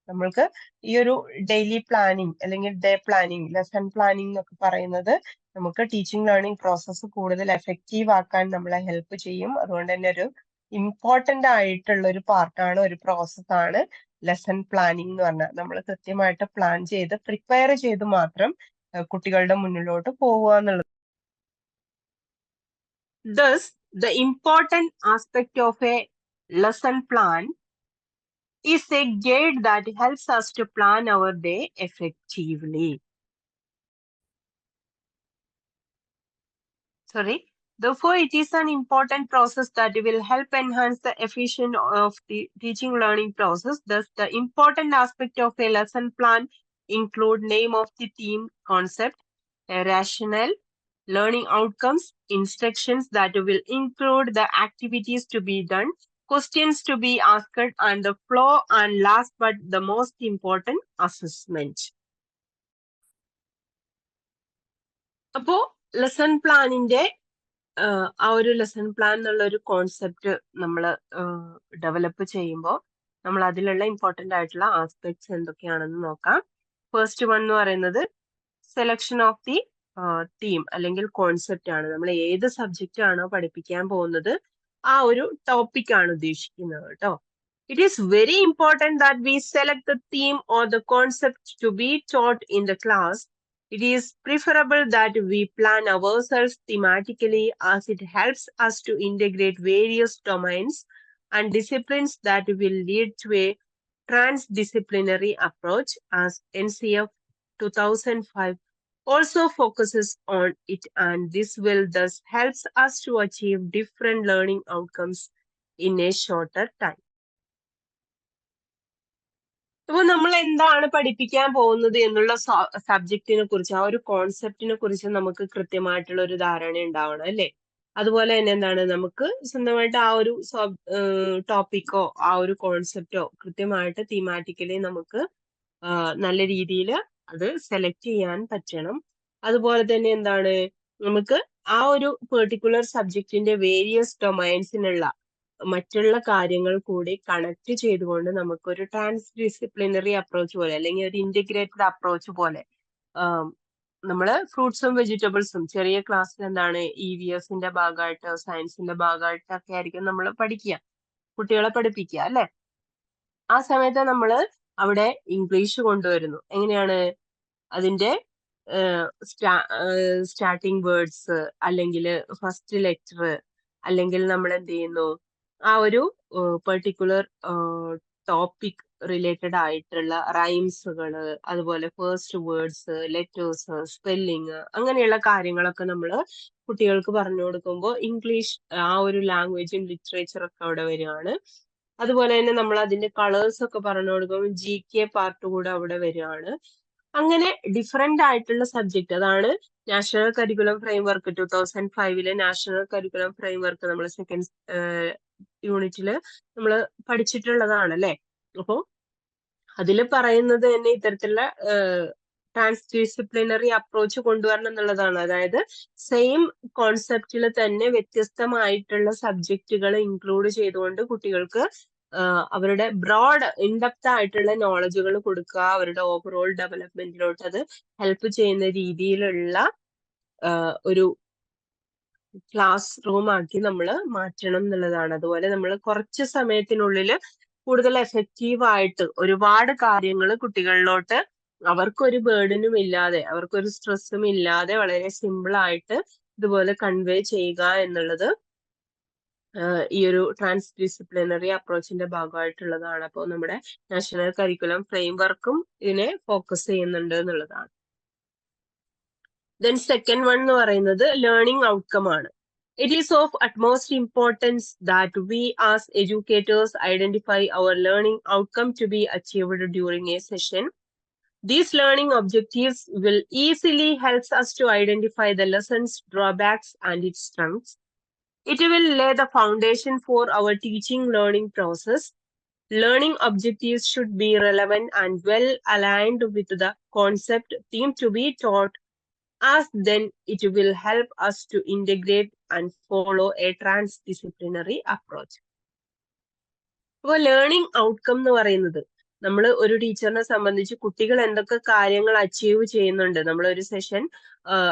നമ്മൾക്ക് ഈ ഒരു ഡെയിലി പ്ലാനിങ് അല്ലെങ്കിൽ ഡേ പ്ലാനിങ് ലെസൺ പ്ലാനിങ് എന്നൊക്കെ പറയുന്നത് നമുക്ക് ടീച്ചിങ് ലേണിംഗ് പ്രോസസ്സ് കൂടുതൽ എഫക്റ്റീവ് ആക്കാൻ നമ്മളെ ഹെൽപ്പ് ചെയ്യും. അതുകൊണ്ട് തന്നെ ഒരു ഇമ്പോർട്ടന്റ് ആയിട്ടുള്ള ഒരു പാർട്ടാണ്, ഒരു പ്രോസസ്സാണ് ലെസൺ പ്ലാനിങ് എന്ന് പറഞ്ഞാൽ. നമ്മൾ കൃത്യമായിട്ട് പ്ലാൻ ചെയ്ത് പ്രിപ്പയർ ചെയ്ത് മാത്രം കുട്ടികളുടെ മുന്നിലോട്ട് പോവുക എന്നുള്ളത്. Thus, the important aspect of a lesson plan is a guide that helps us to plan our day effectively. Therefore, it is an important process that will help enhance the efficiency of the teaching learning process. Thus, the important aspect of a lesson plan include name of the theme, concept, a rationale, learning outcomes, instructions that will include the activities to be done, questions to be asked, and the flow, and last but the most important, assessment. അപ്പോ ലെസൺ പ്ലാനിന്റെ ആ ഒരു ലെസൺ പ്ലാൻ എന്നുള്ള ഒരു കോൺസെപ്റ്റ് നമ്മൾ ഡെവലപ്പ് ചെയ്യുമ്പോൾ നമ്മൾ അതിലുള്ള ഇമ്പോർട്ടന്റ് ആയിട്ടുള്ള ആസ്പെക്ട്സ് എന്തൊക്കെയാണെന്ന് നോക്കാം. ഫസ്റ്റ് വൺ എന്ന് പറയുന്നത് സെലക്ഷൻ ഓഫ് ദി തീം അല്ലെങ്കിൽ കോൺസെപ്റ്റ് ആണ്. നമ്മൾ ഏത് സബ്ജക്റ്റ് ആണോ പഠിപ്പിക്കാൻ പോകുന്നത് ആ ഒരു ടോപ്പിക് ആണ് ഉദ്ദേശിക്കുന്നത് കേട്ടോ. It is very important that we select the theme or the concept to be taught in the class. It is preferable that we plan ourselves thematically as it helps us to integrate various domains and disciplines that will lead to a transdisciplinary approach, as NCF 2005 also focuses on it, and this will thus helps us to achieve different learning outcomes in a shorter time. അപ്പൊ നമ്മൾ എന്താണ് പഠിപ്പിക്കാൻ പോകുന്നത് എന്നുള്ള സബ്ജക്റ്റിനെ കുറിച്ച് ആ ഒരു കോൺസെപ്റ്റിനെ കുറിച്ച് നമുക്ക് കൃത്യമായിട്ടുള്ള ഒരു ധാരണ ഉണ്ടാവണം അല്ലേ. അതുപോലെ തന്നെ എന്താണ് നമുക്ക് സ്വന്തമായിട്ട് ആ ഒരു ടോപ്പിക്കോ ആ ഒരു കോൺസെപ്റ്റോ കൃത്യമായിട്ട് തീമാറ്റിക്കലി നമുക്ക് നല്ല രീതിയിൽ അത് സെലക്ട് ചെയ്യാൻ പറ്റണം. അതുപോലെ തന്നെ എന്താണ് നമുക്ക് ആ ഒരു പെർട്ടിക്കുലർ സബ്ജക്റ്റിന്റെ വേരിയസ് ഡൊമൈൻസിനുള്ള മറ്റുള്ള കാര്യങ്ങൾ കൂടി കണക്ട് ചെയ്തുകൊണ്ട് നമുക്കൊരു ട്രാൻസ്ഡിസിപ്ലിനറി അപ്രോച്ച് പോലെ അല്ലെങ്കിൽ ഒരു ഇന്റഗ്രേറ്റഡ് അപ്രോച്ച് പോലെ നമ്മള് ഫ്രൂട്ട്സും വെജിറ്റബിൾസും ചെറിയ ക്ലാസ്സിൽ എന്താണ് EVSന്റെ ഭാഗമായിട്ട് സയൻസിന്റെ ഭാഗമായിട്ടൊക്കെ ആയിരിക്കും നമ്മൾ പഠിക്കുക, കുട്ടികളെ പഠിപ്പിക്കുക അല്ലെ. ആ സമയത്ത് നമ്മൾ അവിടെ ഇംഗ്ലീഷ് കൊണ്ടുവരുന്നു. എങ്ങനെയാണ് അതിന്റെ സ്റ്റാർട്ടിങ് വേർഡ്സ് അല്ലെങ്കിൽ ഫസ്റ്റ് ലെറ്റർ അല്ലെങ്കിൽ നമ്മൾ എന്ത് ചെയ്യുന്നു ആ ഒരു പെർട്ടിക്കുലർ ടോപ്പിക് റിലേറ്റഡ് ആയിട്ടുള്ള റൈംസുകള് അതുപോലെ ഫസ്റ്റ് വേർഡ്സ് ലെറ്റേഴ്സ് സ്പെല്ലിങ് അങ്ങനെയുള്ള കാര്യങ്ങളൊക്കെ നമ്മൾ കുട്ടികൾക്ക് പറഞ്ഞു കൊടുക്കുമ്പോൾ ഇംഗ്ലീഷ് ആ ഒരു ലാംഗ്വേജും ലിറ്ററേച്ചറൊക്കെ അവിടെ വരികയാണ്. അതുപോലെ തന്നെ നമ്മൾ അതിന്റെ കളേഴ്സ് ഒക്കെ പറഞ്ഞു കൊടുക്കുമ്പോൾ GK പാർട്ട് കൂടെ അവിടെ വരികയാണ്. അങ്ങനെ ഡിഫറെന്റ് ആയിട്ടുള്ള സബ്ജക്ട്, അതാണ് national curriculum framework 2005 national curriculum framework നമ്മൾ സെക്കൻഡ് യൂണിറ്റില് നമ്മൾ പഠിച്ചിട്ടുള്ളതാണ് അല്ലെ. അപ്പോ അതിൽ പറയുന്നത് തന്നെ ഇത്തരത്തിലുള്ള ട്രാൻസ്ഡിസിപ്ലിനറി അപ്രോച്ച് കൊണ്ടുവരണം എന്നുള്ളതാണ്. അതായത് സെയിം കോൺസെപ്റ്റിൽ തന്നെ വ്യത്യസ്തമായിട്ടുള്ള സബ്ജക്റ്റുകൾ ഇൻക്ലൂഡ് ചെയ്തുകൊണ്ട് കുട്ടികൾക്ക് അവരുടെ ബ്രോഡ് ഇൻഡെപ്ത് ആയിട്ടുള്ള നോളജുകൾ കൊടുക്കുക, അവരുടെ ഓവറോൾ ഡെവലപ്മെന്റിലോട്ട് അത് ഹെൽപ്പ് ചെയ്യുന്ന രീതിയിലുള്ള ഒരു ക്ലാസ് റൂം ആക്കി നമ്മൾ മാറ്റണം എന്നുള്ളതാണ്. അതുപോലെ നമ്മൾ കുറച്ച് സമയത്തിനുള്ളിൽ കൂടുതൽ എഫക്റ്റീവ് ആയിട്ട് ഒരുപാട് കാര്യങ്ങൾ കുട്ടികളിലോട്ട് അവർക്കൊരു ബേർഡനും ഇല്ലാതെ അവർക്കൊരു സ്ട്രെസ്സും ഇല്ലാതെ വളരെ സിമ്പിൾ ആയിട്ട് ഇതുപോലെ കൺവേ ചെയ്യുക എന്നുള്ളത് ഈ ഒരു ട്രാൻസ് ഡിസിപ്ലിനറി അപ്രോച്ചിന്റെ ഭാഗമായിട്ടുള്ളതാണ്. അപ്പോൾ നമ്മുടെ നാഷണൽ കരിക്കുലം ഫ്രെയിംവർക്കും ഇതിനെ ഫോക്കസ് ചെയ്യുന്നുണ്ട് എന്നുള്ളതാണ്. ദെൻ സെക്കൻഡ് വൺ എന്ന് പറയുന്നത് ലേണിംഗ് ഔട്ട്കം ആണ്. It is of utmost importance that we as educators identify our learning outcome to be achieved during a session. These learning objectives will easily help us to identify the lessons, drawbacks, and its strengths. It will lay the foundation for our teaching learning process. Learning objectives should be relevant and well aligned with the concept theme to be taught, as then it will help us to integrate and follow a transdisciplinary approach. അപ്പോൾ ലേണിംഗ് ഔട്ട്കം എന്ന് പറയുന്നത് നമ്മൾ ഒരു ടീച്ചറിനെ സംബന്ധിച്ച് കുട്ടികൾ എന്തൊക്കെ കാര്യങ്ങൾ അച്ചീവ് ചെയ്യുന്നുണ്ട്, നമ്മൾ ഒരു സെഷൻ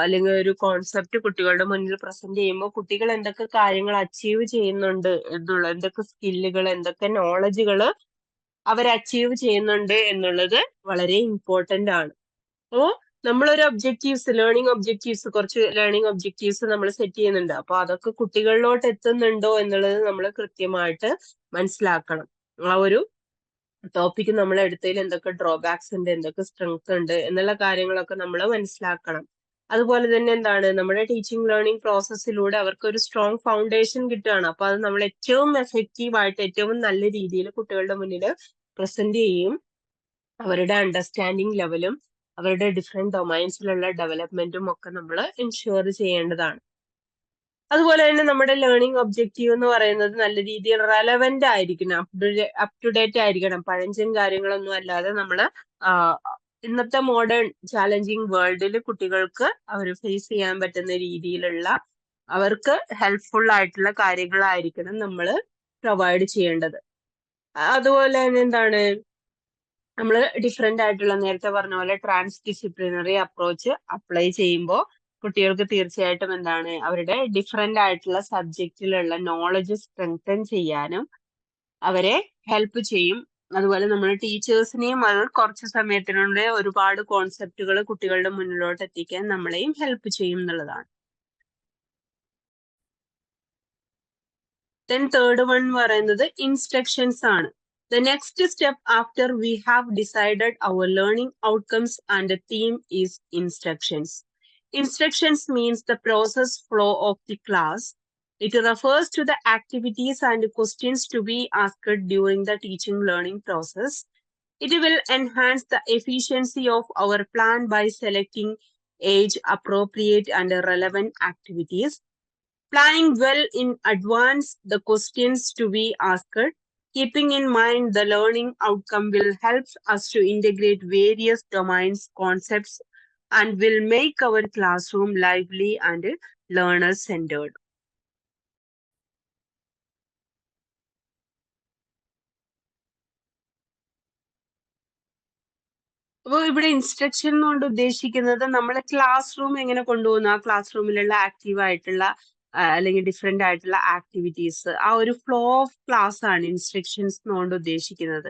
അല്ലെങ്കിൽ ഒരു കോൺസെപ്റ്റ് കുട്ടികളുടെ മുന്നിൽ പ്രസന്റ് ചെയ്യുമ്പോൾ കുട്ടികൾ എന്തൊക്കെ കാര്യങ്ങൾ അച്ചീവ് ചെയ്യുന്നുണ്ട് എന്നുള്ള, എന്തൊക്കെ സ്കില്ലുകൾ, എന്തൊക്കെ നോളജുകൾ അവർ അച്ചീവ് ചെയ്യുന്നുണ്ട് എന്നുള്ളത് വളരെ ഇമ്പോർട്ടന്റ് ആണ്. അപ്പോൾ നമ്മളൊരു ഒബ്ജക്റ്റീവ്സ്, ലേണിംഗ് ഒബ്ജക്റ്റീവ്സ്, കുറച്ച് ലേണിംഗ് ഒബ്ജക്റ്റീവ്സ് നമ്മൾ സെറ്റ് ചെയ്യുന്നുണ്ട്. അപ്പൊ അതൊക്കെ കുട്ടികളിലോട്ട് എത്തുന്നുണ്ടോ എന്നുള്ളത് നമ്മൾ കൃത്യമായിട്ട് മനസ്സിലാക്കണം. ആ ഒരു ടോപ്പിക്ക് നമ്മൾ എടുത്തതിൽ എന്തൊക്കെ ഡ്രോബാക്സ് ഉണ്ട്, എന്തൊക്കെ സ്ട്രെങ്ത് ഉണ്ട് എന്നുള്ള കാര്യങ്ങളൊക്കെ നമ്മൾ മനസ്സിലാക്കണം. അതുപോലെ തന്നെ എന്താണ്, നമ്മുടെ ടീച്ചിങ് ലേണിംഗ് പ്രോസസ്സിലൂടെ അവർക്ക് ഒരു സ്ട്രോങ് ഫൗണ്ടേഷൻ കിട്ടുകയാണ്. അപ്പൊ അത് നമ്മൾ ഏറ്റവും എഫക്റ്റീവ് ആയിട്ട് ഏറ്റവും നല്ല രീതിയിൽ കുട്ടികളുടെ മുന്നിൽ പ്രസന്റ് ചെയ്യും. അവരുടെ അണ്ടർസ്റ്റാൻഡിങ് ലെവലും അവരുടെ ഡിഫറെന്റ് ഡൊമൈൻസിലുള്ള ഡെവലപ്മെന്റും ഒക്കെ നമ്മൾ എൻഷുർ ചെയ്യേണ്ടതാണ്. അതുപോലെ തന്നെ നമ്മുടെ ലേണിംഗ് ഒബ്ജക്റ്റീവ് എന്ന് പറയുന്നത് നല്ല രീതിയിൽ റെലവെന്റ് ആയിരിക്കണം, അപ് ടു ഡേറ്റ് ആയിരിക്കണം. പഴഞ്ചൻ കാര്യങ്ങളൊന്നും അല്ലാതെ നമ്മൾ ഇന്നത്തെ മോഡേൺ ചാലഞ്ചിങ് വേൾഡിൽ കുട്ടികൾക്ക് അവർ ഫേസ് ചെയ്യാൻ പറ്റുന്ന രീതിയിലുള്ള അവർക്ക് ഹെൽപ്ഫുൾ ആയിട്ടുള്ള കാര്യങ്ങളായിരിക്കണം നമ്മൾ പ്രൊവൈഡ് ചെയ്യേണ്ടത്. അതുപോലെ തന്നെ എന്താണ്, നമ്മൾ ഡിഫറെന്റ് ആയിട്ടുള്ള നേരത്തെ പറഞ്ഞ പോലെ ട്രാൻസ് ഡിസിപ്ലിനറി അപ്രോച്ച് അപ്ലൈ ചെയ്യുമ്പോൾ കുട്ടികൾക്ക് തീർച്ചയായിട്ടും എന്താണ് അവരുടെ ഡിഫറെന്റ് ആയിട്ടുള്ള സബ്ജക്റ്റിലുള്ള നോളജ് സ്ട്രെങ്തൻ ചെയ്യാനും അവരെ ഹെൽപ്പ് ചെയ്യും. അതുപോലെ നമ്മൾ ടീച്ചേഴ്സിനെയും അത് കുറച്ച് സമയത്തിനുള്ളിൽ ഒരുപാട് കോൺസെപ്റ്റുകൾ കുട്ടികളുടെ മുന്നിലോട്ട് എത്തിക്കാൻ നമ്മളെയും ഹെൽപ്പ് ചെയ്യും എന്നുള്ളതാണ്. ദെൻ തേർഡ് വൺ എന്ന് പറയുന്നത് ഇൻസ്ട്രക്ഷൻസ് ആണ്. The next step after we have decided our learning outcomes and the theme is instructions. Instructions means the process flow of the class. It refers to the activities and questions to be asked during the teaching learning process. It will enhance the efficiency of our plan by selecting age appropriate and relevant activities. Planning well in advance the questions to be asked, keeping in mind the learning outcome, will help us to integrate various domains, concepts, and will make our classroom lively and learner-centered. അപ്പോൾ ഇവിടെ ഇൻസ്ട്രക്ഷൻ കൊണ്ട് ഉദ്ദേശിക്കുന്നത് നമ്മൾ ക്ലാസ് റൂം എങ്ങനെ കൊണ്ടുപോകുന്നു, ആ ക്ലാസ് റൂമിലുള്ള ആക്റ്റീവ് ആയിട്ടുള്ള അല്ലെങ്കിൽ ഡിഫറെന്റ് ആയിട്ടുള്ള ആക്ടിവിറ്റീസ്, ആ ഒരു ഫ്ലോ ഓഫ് ക്ലാസ് ആണ് ഇൻസ്ട്രക്ഷൻസ് കൊണ്ട് ഉദ്ദേശിക്കുന്നത്.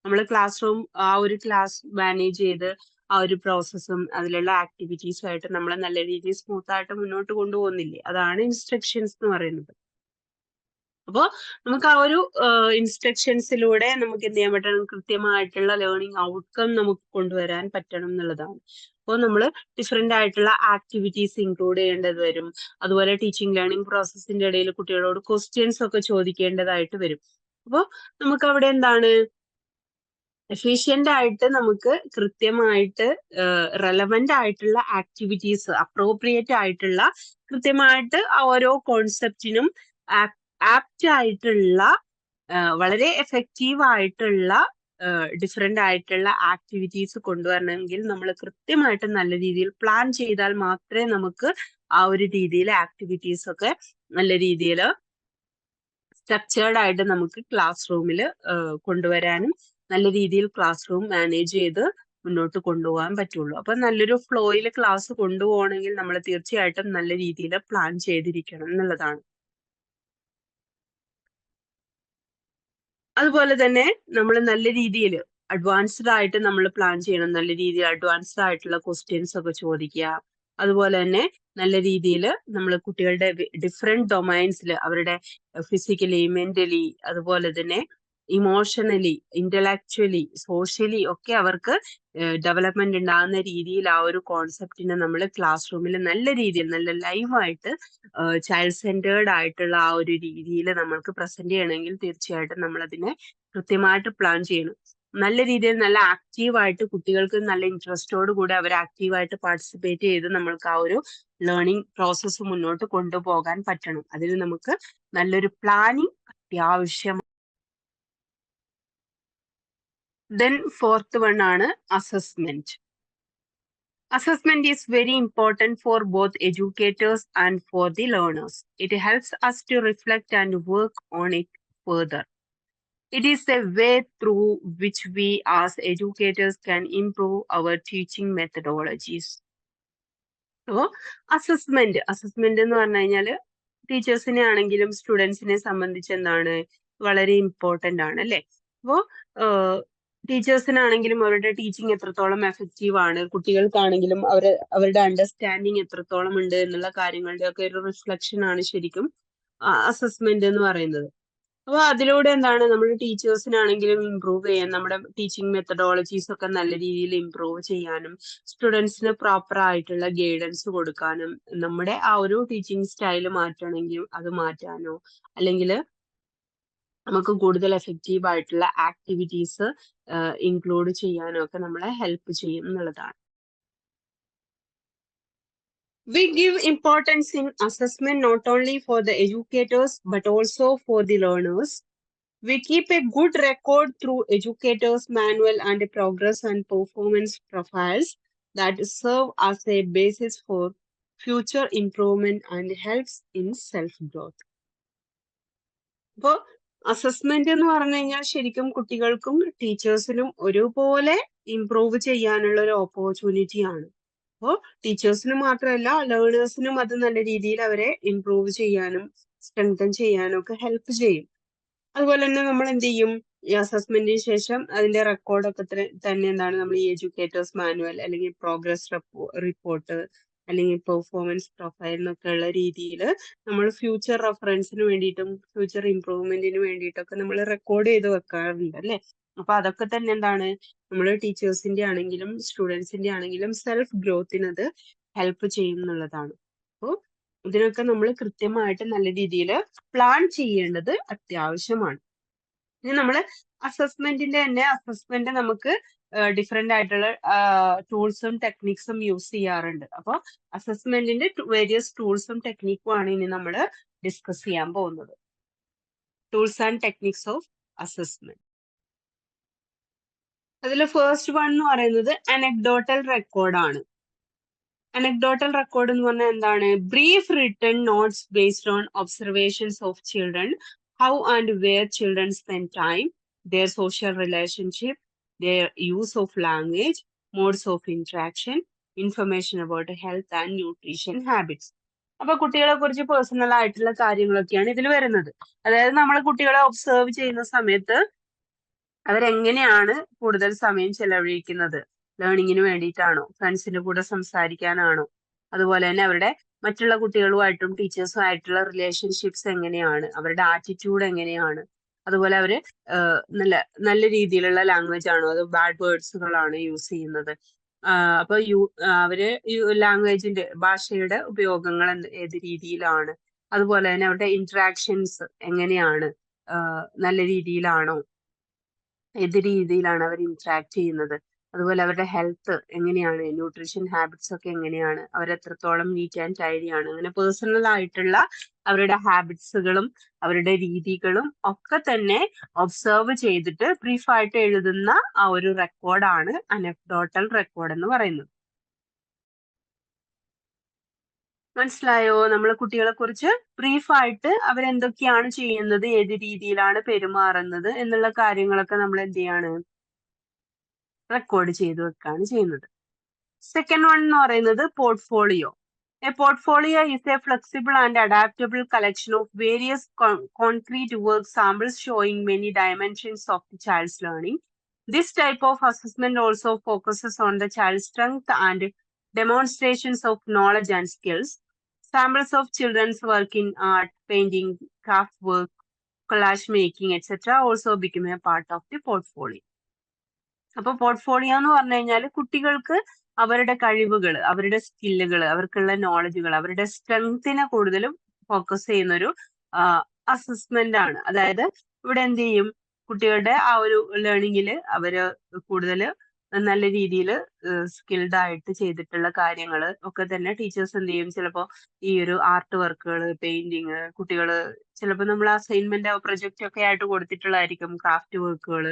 നമ്മൾ ക്ലാസ് റൂം ആ ഒരു ക്ലാസ് മാനേജ് ചെയ്ത് ആ ഒരു പ്രോസസ്സും അതിലുള്ള ആക്ടിവിറ്റീസും ആയിട്ട് നമ്മൾ നല്ല രീതിയിൽ സ്മൂത്ത് ആയിട്ട് മുന്നോട്ട് കൊണ്ടുപോകുന്നില്ലേ, അതാണ് ഇൻസ്ട്രക്ഷൻസ് എന്ന് പറയുന്നത്. അപ്പോൾ നമുക്ക് ആ ഒരു ഇൻസ്ട്രക്ഷൻസിലൂടെ നമുക്ക് എന്ത് ചെയ്യാൻ പറ്റണം, കൃത്യമായിട്ടുള്ള ലേണിംഗ് ഔട്ട്കം നമുക്ക് കൊണ്ടുവരാൻ പറ്റണം എന്നുള്ളതാണ്. അപ്പോൾ നമ്മൾ ഡിഫറെന്റ് ആയിട്ടുള്ള ആക്ടിവിറ്റീസ് ഇൻക്ലൂഡ് ചെയ്യേണ്ടത് വരും. അതുപോലെ ടീച്ചിങ് ലേണിംഗ് പ്രോസസ്സിന്റെ ഇടയിൽ കുട്ടികളോട് ക്വസ്റ്റ്യൻസ് ഒക്കെ ചോദിക്കേണ്ടതായിട്ട് വരും. അപ്പോൾ നമുക്ക് അവിടെ എന്താണ് എഫിഷ്യന്റ് ആയിട്ട് നമുക്ക് കൃത്യമായിട്ട് റെലവെന്റ് ആയിട്ടുള്ള ആക്ടിവിറ്റീസ്, അപ്രോപ്രിയേറ്റ് ആയിട്ടുള്ള കൃത്യമായിട്ട് ഓരോ കോൺസെപ്റ്റിനും ആപ്റ്റ് ആയിട്ടുള്ള വളരെ എഫക്റ്റീവ് ആയിട്ടുള്ള ഡിഫറെന്റ് ആയിട്ടുള്ള ആക്ടിവിറ്റീസ് കൊണ്ടുവരണമെങ്കിൽ നമ്മൾ കൃത്യമായിട്ട് നല്ല രീതിയിൽ പ്ലാൻ ചെയ്താൽ മാത്രമേ നമുക്ക് ആ ഒരു രീതിയിൽ ആക്ടിവിറ്റീസ് ഒക്കെ നല്ല രീതിയിൽ സ്ട്രക്ചേർഡ് ആയിട്ട് നമുക്ക് ക്ലാസ് റൂമിൽ കൊണ്ടുവരാനും നല്ല രീതിയിൽ ക്ലാസ് റൂം മാനേജ് ചെയ്ത് മുന്നോട്ട് കൊണ്ടുപോകാൻ പറ്റുള്ളൂ. അപ്പൊ നല്ലൊരു ഫ്ലോയിൽ ക്ലാസ് കൊണ്ടുപോകണമെങ്കിൽ നമ്മൾ തീർച്ചയായിട്ടും നല്ല രീതിയിൽ പ്ലാൻ ചെയ്തിരിക്കണം എന്നുള്ളതാണ്. അതുപോലെ തന്നെ നമ്മൾ നല്ല രീതിയിൽ അഡ്വാൻസ്ഡ് ആയിട്ട് നമ്മൾ പ്ലാൻ ചെയ്യണം. നല്ല രീതിയിൽ അഡ്വാൻസ്ഡ് ആയിട്ടുള്ള ക്വസ്റ്റ്യൻസ് ഒക്കെ ചോദിക്കുക. അതുപോലെ തന്നെ നല്ല രീതിയിൽ നമ്മൾ കുട്ടികളുടെ ഡിഫറെന്റ് ഡൊമൈൻസിൽ അവരുടെ ഫിസിക്കലി, മെന്റലി, അതുപോലെ തന്നെ ഇമോഷണലി, ഇന്റലക്ച്വലി, സോഷ്യലി ഒക്കെ അവർക്ക് ഡെവലപ്മെന്റ് ഉണ്ടാകുന്ന രീതിയിൽ ആ ഒരു കോൺസെപ്റ്റിനെ നമ്മൾ ക്ലാസ് റൂമിൽ നല്ല രീതിയിൽ നല്ല ലൈവായിട്ട് ചൈൽഡ് സെന്റേർഡ് ആയിട്ടുള്ള ആ ഒരു രീതിയിൽ നമ്മൾക്ക് പ്രസന്റ് ചെയ്യണമെങ്കിൽ തീർച്ചയായിട്ടും നമ്മൾ അതിനെ കൃത്യമായിട്ട് പ്ലാൻ ചെയ്യണം. നല്ല രീതിയിൽ നല്ല ആക്റ്റീവായിട്ട് കുട്ടികൾക്ക് നല്ല ഇൻട്രസ്റ്റോട് കൂടി അവർ ആക്റ്റീവായിട്ട് പാർട്ടിസിപ്പേറ്റ് ചെയ്ത് നമ്മൾക്ക് ആ ഒരു ലേണിംഗ് പ്രോസസ്സ് മുന്നോട്ട് കൊണ്ടുപോകാൻ പറ്റണം. അതിന് നമുക്ക് നല്ലൊരു പ്ലാനിങ് അത്യാവശ്യം. ദെൻ ഫോർത്ത് വൺ ആണ് assessment. Assessment is very important for both educators and for the learners. It helps us to reflect and work on it further. It is a way through which we as educators can improve our teaching methodologies. So, assessment എന്ന് പറഞ്ഞു കഴിഞ്ഞാൽ ടീച്ചേഴ്സിനെ ആണെങ്കിലും സ്റ്റുഡൻസിനെ സംബന്ധിച്ച് എന്താണ് വളരെ ഇമ്പോർട്ടന്റ് ആണ് അല്ലെ. അപ്പോ ടീച്ചേഴ്സിനാണെങ്കിലും അവരുടെ ടീച്ചിങ് എത്രത്തോളം എഫക്റ്റീവ് ആണ്, കുട്ടികൾക്കാണെങ്കിലും അവരുടെ അണ്ടർസ്റ്റാൻഡിങ് എത്രത്തോളം ഉണ്ട് എന്നുള്ള കാര്യങ്ങളുടെ ഒക്കെ ഒരു റിഫ്ലക്ഷൻ ആണ് ശരിക്കും അസസ്മെന്റ് എന്ന് പറയുന്നത്. അപ്പൊ അതിലൂടെ എന്താണ് നമ്മുടെ ടീച്ചേഴ്സിനാണെങ്കിലും ഇമ്പ്രൂവ് ചെയ്യാൻ, നമ്മുടെ ടീച്ചിങ് മെത്തഡോളജീസ് ഒക്കെ നല്ല രീതിയിൽ ഇമ്പ്രൂവ് ചെയ്യാനും സ്റ്റുഡൻസിന് പ്രോപ്പർ ആയിട്ടുള്ള ഗൈഡൻസ് കൊടുക്കാനും നമ്മുടെ ആ ഒരു ടീച്ചിങ് സ്റ്റൈൽ മാറ്റണമെങ്കിൽ അത് മാറ്റാനോ അല്ലെങ്കിൽ നമുക്ക് കൂടുതൽ എഫക്റ്റീവ് ആയിട്ടുള്ള ആക്ടിവിറ്റീസ് ഇൻക്ലൂഡ് ചെയ്യാനോ ഒക്കെ നമ്മളെ ഹെൽപ്പ് ചെയ്യും എന്നുള്ളതാണ്. We give importance in assessment not only for the educators but also for the learners. We keep a good record through educators' manual and progress and performance profiles that serve as a basis for future improvement and helps in self-growth. അപ്പോൾ അസസ്മെന്റ് എന്ന് പറഞ്ഞു കഴിഞ്ഞാൽ ശരിക്കും കുട്ടികൾക്കും ടീച്ചേഴ്സിനും ഒരുപോലെ ഇംപ്രൂവ് ചെയ്യാനുള്ള ഒരു ഓപ്പർച്യൂണിറ്റി ആണ്. അപ്പോൾ ടീച്ചേഴ്സിന് മാത്രമല്ല ലേണേഴ്സിനും അത് നല്ല രീതിയിൽ അവരെ ഇംപ്രൂവ് ചെയ്യാനും സ്ട്രെങ്തൻ ചെയ്യാനും ഒക്കെ ഹെൽപ്പ് ചെയ്യും. അതുപോലെ തന്നെ നമ്മൾ എന്ത് ചെയ്യും, ഈ അസസ്മെന്റിന് ശേഷം അതിന്റെ റെക്കോർഡൊക്കെ തന്നെ എന്താണ് നമ്മൾ ഈ എഡ്യൂക്കേറ്റേഴ്സ് മാനുവൽ അല്ലെങ്കിൽ പ്രോഗ്രസ് റിപ്പോർട്ട് അല്ലെങ്കിൽ പെർഫോമൻസ് പ്രൊഫൈൽ എന്നൊക്കെ ഉള്ള രീതിയിൽ നമ്മൾ ഫ്യൂച്ചർ റെഫറൻസിന് വേണ്ടിയിട്ടും ഫ്യൂച്ചർ ഇംപ്രൂവ്മെന്റിന് വേണ്ടിയിട്ടൊക്കെ നമ്മൾ റെക്കോർഡ് ചെയ്ത് വെക്കാറുണ്ട് അല്ലെ. അപ്പൊ അതൊക്കെ തന്നെ എന്താണ് നമ്മൾ ടീച്ചേഴ്സിന്റെ ആണെങ്കിലും സ്റ്റുഡൻസിന്റെ ആണെങ്കിലും സെൽഫ് ഗ്രോത്തിന് അത് ഹെൽപ്പ് ചെയ്യും എന്നുള്ളതാണ്. അപ്പോൾ ഇതിനൊക്കെ നമ്മൾ കൃത്യമായിട്ട് നല്ല രീതിയിൽ പ്ലാൻ ചെയ്യേണ്ടത് അത്യാവശ്യമാണ്. ഇനി നമ്മൾ അസസ്മെന്റിന്റെ തന്നെ അസസ്മെന്റ് നമുക്ക് ഡിഫറെന്റ് ആയിട്ടുള്ള ടൂൾസും ടെക്നിക്സും യൂസ് ചെയ്യാറുണ്ട്. അപ്പോൾ അസസ്മെന്റിന്റെ വേരിയസ് ടൂൾസും ടെക്നിക്കും ആണ് ഇനി നമ്മൾ ഡിസ്കസ് ചെയ്യാൻ പോകുന്നത്. Tools and techniques of assessment. അതിൽ ഫസ്റ്റ് വൺ എന്ന് പറയുന്നത് അനക്ഡോട്ടൽ റെക്കോർഡാണ്. അനക്ഡോട്ടൽ റെക്കോർഡ് എന്ന് പറഞ്ഞാൽ എന്താണ്? Brief written notes based on observations of children, how and where children spend time, their social relationship, their use of language, modes of interaction, information about health and nutrition habits. അപ്പൊ കുട്ടികളെ കുറിച്ച് പേഴ്സണൽ ആയിട്ടുള്ള കാര്യങ്ങളൊക്കെയാണ് ഇതിൽ വരുന്നത്. അതായത് നമ്മൾ കുട്ടികളെ ഒബ്സർവ് ചെയ്യുന്ന സമയത്ത് അവരെങ്ങനെയാണ് കൂടുതൽ സമയം ചെലവഴിക്കുന്നത്, ലേണിങ്ങിന് വേണ്ടിയിട്ടാണോ, ഫ്രണ്ട്സിന്റെ കൂടെ സംസാരിക്കാനാണോ, അതുപോലെ തന്നെ അവരുടെ മറ്റുള്ള കുട്ടികളുമായിട്ടും ടീച്ചേഴ്സുമായിട്ടുള്ള റിലേഷൻഷിപ്സ് എങ്ങനെയാണ്, അവരുടെ ആറ്റിറ്റ്യൂഡ് എങ്ങനെയാണ്, അതുപോലെ അവര് നല്ല നല്ല രീതിയിലുള്ള ലാംഗ്വേജ് ആണോ അതോ ബാഡ് വേർഡ്സുകളാണ് യൂസ് ചെയ്യുന്നത്, അപ്പൊ അവര് ലാംഗ്വേജിന്റെ ഭാഷയുടെ ഉപയോഗങ്ങൾ ഏത് രീതിയിലാണ്, അതുപോലെ തന്നെ അവരുടെ ഇന്ററാക്ഷൻസ് എങ്ങനെയാണ്, നല്ല രീതിയിലാണോ, ഏത് രീതിയിലാണ് അവർ ഇന്ററാക്ട് ചെയ്യുന്നത്, അതുപോലെ അവരുടെ ഹെൽത്ത് എങ്ങനെയാണ്, ന്യൂട്രീഷൻ ഹാബിറ്റ്സ് ഒക്കെ എങ്ങനെയാണ്, അവർ എത്രത്തോളം നീറ്റ് ആൻഡ് ടൈഡി ആണ്, അങ്ങനെ പേഴ്സണൽ ആയിട്ടുള്ള അവരുടെ ഹാബിറ്റ്സുകളും അവരുടെ രീതികളും ഒക്കെ തന്നെ ഒബ്സർവ് ചെയ്തിട്ട് ബ്രീഫായിട്ട് എഴുതുന്ന ആ ഒരു റെക്കോർഡാണ് അനക്ഡോട്ടൽ റെക്കോർഡ് എന്ന് പറയുന്നത്. മനസ്സിലായോ? നമ്മൾ കുട്ടികളെ കുറിച്ച് ബ്രീഫായിട്ട് അവരെന്തൊക്കെയാണ് ചെയ്യുന്നത്, ഏത് രീതിയിലാണ് പെരുമാറുന്നത് എന്നുള്ള കാര്യങ്ങളൊക്കെ നമ്മൾ എന്ത് ചെയ്യാണ് റെക്കോർഡ് ചെയ്ത് വെക്കുകയാണ് ചെയ്യുന്നത്. സെക്കൻഡ് വൺ എന്ന് പറയുന്നത് portfolio. A portfolio is a flexible and adaptable collection of various concrete work samples showing many dimensions of the child's learning. This type of assessment also focuses on the child's strength and demonstrations of knowledge and skills. Samples of children's work in art, painting, craft work, collage making, etc. also become a part of the portfolio. അപ്പൊ പോർട്ട്ഫോളിയോ എന്ന് പറഞ്ഞു കഴിഞ്ഞാൽ കുട്ടികൾക്ക് അവരുടെ കഴിവുകൾ, അവരുടെ സ്കില്ലുകൾ, അവർക്കുള്ള നോളജുകൾ, അവരുടെ സ്ട്രെങ്തിനെ കൂടുതലും ഫോക്കസ് ചെയ്യുന്ന ഒരു അസസ്മെന്റ് ആണ്. അതായത് ഇവിടെ എന്ത് ചെയ്യും, കുട്ടികളുടെ ആ ഒരു ലേണിങ്ങിൽ അവര് കൂടുതൽ നല്ല രീതിയിൽ സ്കിൽഡ് ആയിട്ട് ചെയ്തിട്ടുള്ള കാര്യങ്ങൾ ഒക്കെ തന്നെ ടീച്ചേഴ്സ് എന്ത് ചെയ്യും, ചിലപ്പോൾ ഈ ഒരു ആർട്ട് വർക്കുകൾ, പെയിന്റിങ്, കുട്ടികൾ ചിലപ്പോൾ നമ്മൾ അസൈൻമെന്റ് പ്രൊജക്റ്റ് ഒക്കെ ആയിട്ട് കൊടുത്തിട്ടുള്ളതായിരിക്കും, ക്രാഫ്റ്റ് വർക്കുകൾ,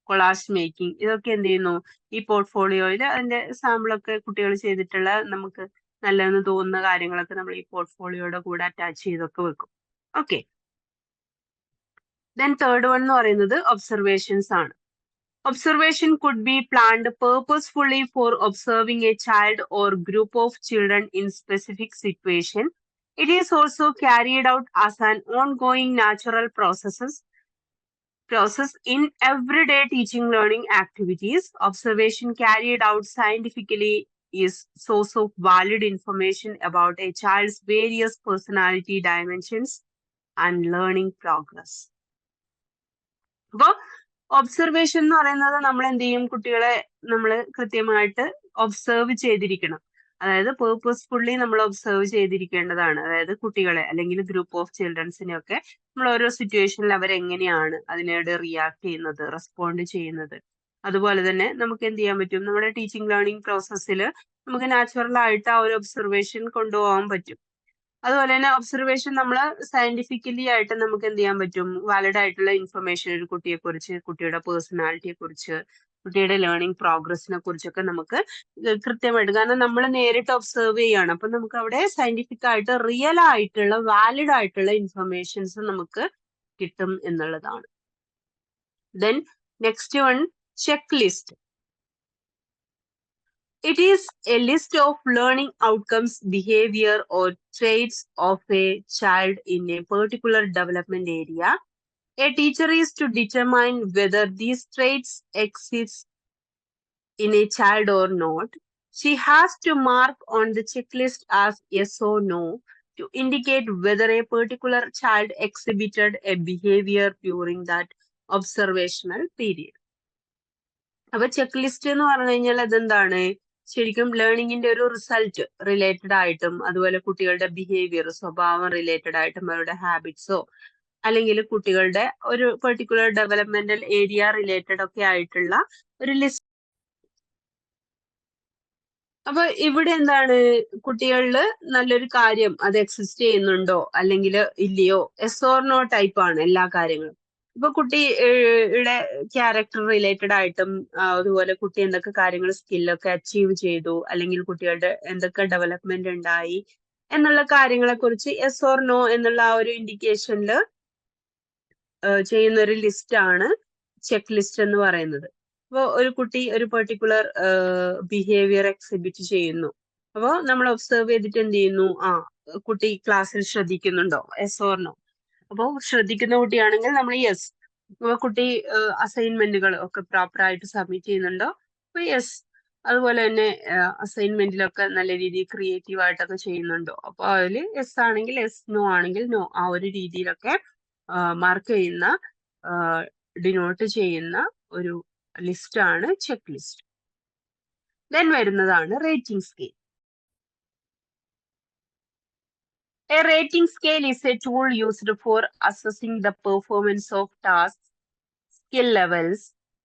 കൊളാഷ് മേക്കിംഗ്, ഇതൊക്കെ എന്ത് ചെയ്യുന്നു ഈ പോർട്ട്ഫോളിയോയിൽ അതിന്റെ സാമ്പിളൊക്കെ കുട്ടികൾ ചെയ്തിട്ടുള്ള നമുക്ക് നല്ലതെന്ന് തോന്നുന്ന കാര്യങ്ങളൊക്കെ നമ്മൾ ഈ പോർട്ട്ഫോളിയോയുടെ കൂടെ അറ്റാച്ച് ചെയ്തൊക്കെ വെക്കും. ഓക്കെ, ദെൻ തേർഡ് വൺ എന്ന് പറയുന്നത് ഒബ്സർവേഷൻസ് ആണ്. Observation could be planned purposefully for observing a child or group of children in specific situation. It is also carried out as an ongoing natural process in everyday teaching learning activities. Observation carried out scientifically is source of valid information about a child's various personality dimensions and learning progress. അപ്പോൾ ഒബ്സർവേഷൻ എന്ന് പറയുന്നത് നമ്മൾ എന്ത് ചെയ്യും, കുട്ടികളെ നമ്മൾ കൃത്യമായിട്ട് ഒബ്സർവ് ചെയ്തിരിക്കണം. അതായത് പേർപ്പസ്ഫുള്ളി നമ്മൾ ഒബ്സർവ് ചെയ്തിരിക്കേണ്ടതാണ്. അതായത് കുട്ടികളെ അല്ലെങ്കിൽ ഗ്രൂപ്പ് ഓഫ് ചിൽഡ്രൻസിനെ ഒക്കെ നമ്മൾ ഓരോ സിറ്റുവേഷനിൽ അവരെങ്ങനെയാണ് അതിനോട് റിയാക്ട് ചെയ്യുന്നത്, റെസ്പോണ്ട് ചെയ്യുന്നത്. അതുപോലെ തന്നെ നമുക്ക് എന്ത് ചെയ്യാൻ പറ്റും, നമ്മുടെ ടീച്ചിങ് ലേണിംഗ് പ്രോസസ്സിൽ നമുക്ക് നാച്ചുറൽ ആയിട്ട് ആ ഒരു ഒബ്സർവേഷൻ കൊണ്ടുപോകാൻ പറ്റും. അതുപോലെ തന്നെ ഒബ്സർവേഷൻ നമ്മൾ സയന്റിഫിക്കലി ആയിട്ട് നമുക്ക് എന്ത് ചെയ്യാൻ പറ്റും, വാലിഡ് ആയിട്ടുള്ള ഇൻഫർമേഷൻ ഒരു കുട്ടിയെ കുറിച്ച്, കുട്ടിയുടെ പേഴ്സണാലിറ്റിയെ കുറിച്ച്, കുട്ടിയുടെ ലേണിംഗ് പ്രോഗ്രസിനെ കുറിച്ചൊക്കെ നമുക്ക് കൃത്യമായിട്ട്, കാരണം നമ്മൾ നേരിട്ട് ഒബ്സർവ് ചെയ്യാണ്, അപ്പൊ നമുക്ക് അവിടെ സയന്റിഫിക് ആയിട്ട് റിയൽ ആയിട്ടുള്ള വാലിഡ് ആയിട്ടുള്ള ഇൻഫർമേഷൻസ് നമുക്ക് കിട്ടും എന്നുള്ളതാണ്. Then next one, check list. It is a list of learning outcomes, behavior, or traits of a child in a particular development area. A teacher is to determine whether these traits exist in a child or not. She has to mark on the checklist as yes or no to indicate whether a particular child exhibited a behavior during that observational period. അപ്പൊ ചെക്ക് ലിസ്റ്റ് എന്ന് പറഞ്ഞു കഴിഞ്ഞാൽ അതെന്താണ്, ശരിക്കും ലേണിങ്ങിന്റെ ഒരു റിസൾട്ട് റിലേറ്റഡ് ആയിട്ടും അതുപോലെ കുട്ടികളുടെ ബിഹേവിയർ, സ്വഭാവം റിലേറ്റഡ് ആയിട്ടും അവരുടെ ഹാബിറ്റ്സോ അല്ലെങ്കിൽ കുട്ടികളുടെ ഒരു പെർട്ടിക്കുലർ ഡെവലപ്മെന്റൽ ഏരിയ റിലേറ്റഡ് ഒക്കെ ആയിട്ടുള്ള ഒരു ലിസ്റ്റ്. അപ്പൊ ഇവിടെ എന്താണ്, കുട്ടികളിൽ നല്ലൊരു കാര്യം അത് എക്സിസ്റ്റ് ചെയ്യുന്നുണ്ടോ അല്ലെങ്കിൽ ഇല്ലയോ, എസ് ഓർ നോ ടൈപ്പ് ആണ് എല്ലാ കാര്യങ്ങളും. ഇപ്പൊ കുട്ടിയുടെ ക്യാരക്ടർ റിലേറ്റഡ് ആയിട്ടും അതുപോലെ കുട്ടി എന്തൊക്കെ കാര്യങ്ങൾ സ്കില്ലൊക്കെ അച്ചീവ് ചെയ്തു അല്ലെങ്കിൽ കുട്ടികളുടെ എന്തൊക്കെ ഡെവലപ്മെന്റ് ഉണ്ടായി എന്നുള്ള കാര്യങ്ങളെ കുറിച്ച് എസ് ഓർ നോ എന്നുള്ള ആ ഒരു ഇൻഡിക്കേഷനിൽ ചെയ്യുന്ന ഒരു ലിസ്റ്റ് ആണ് ചെക്ക് ലിസ്റ്റ് എന്ന് പറയുന്നത്. അപ്പോൾ ഒരു കുട്ടി ഒരു പെർട്ടിക്കുലർ ബിഹേവിയർ എക്സിബിറ്റ് ചെയ്യുന്നു, അപ്പോൾ നമ്മൾ ഒബ്സർവ് ചെയ്തിട്ട് എന്ത് ചെയ്യുന്നു, കുട്ടി ക്ലാസ്സിൽ ശ്രദ്ധിക്കുന്നുണ്ടോ, എസ് ഓർ നോ. അപ്പോൾ ശ്രദ്ധിക്കുന്ന കുട്ടിയാണെങ്കിൽ നമ്മൾ യെസ്. അപ്പോൾ കുട്ടി അസൈൻമെന്റുകൾ ഒക്കെ പ്രോപ്പർ ആയിട്ട് സബ്മിറ്റ് ചെയ്യുന്നുണ്ടോ, അപ്പോൾ യെസ്. അതുപോലെ തന്നെ അസൈൻമെന്റിലൊക്കെ നല്ല രീതിയിൽ ക്രിയേറ്റീവ് ആയിട്ടൊക്കെ ചെയ്യുന്നുണ്ടോ, അപ്പോൾ അതിൽ യെസ് ആണെങ്കിൽ യെസ്, നോ ആണെങ്കിൽ നോ, ആ ഒരു രീതിയിലൊക്കെ മാർക്ക് ചെയ്യുന്ന, ഡിനോട്ട് ചെയ്യുന്ന ഒരു ലിസ്റ്റ് ആണ് ചെക്ക് ലിസ്റ്റ്. ദെൻ വരുന്നതാണ് rating scale. A rating scale is a tool used for assessing the performance of tasks, skill levels,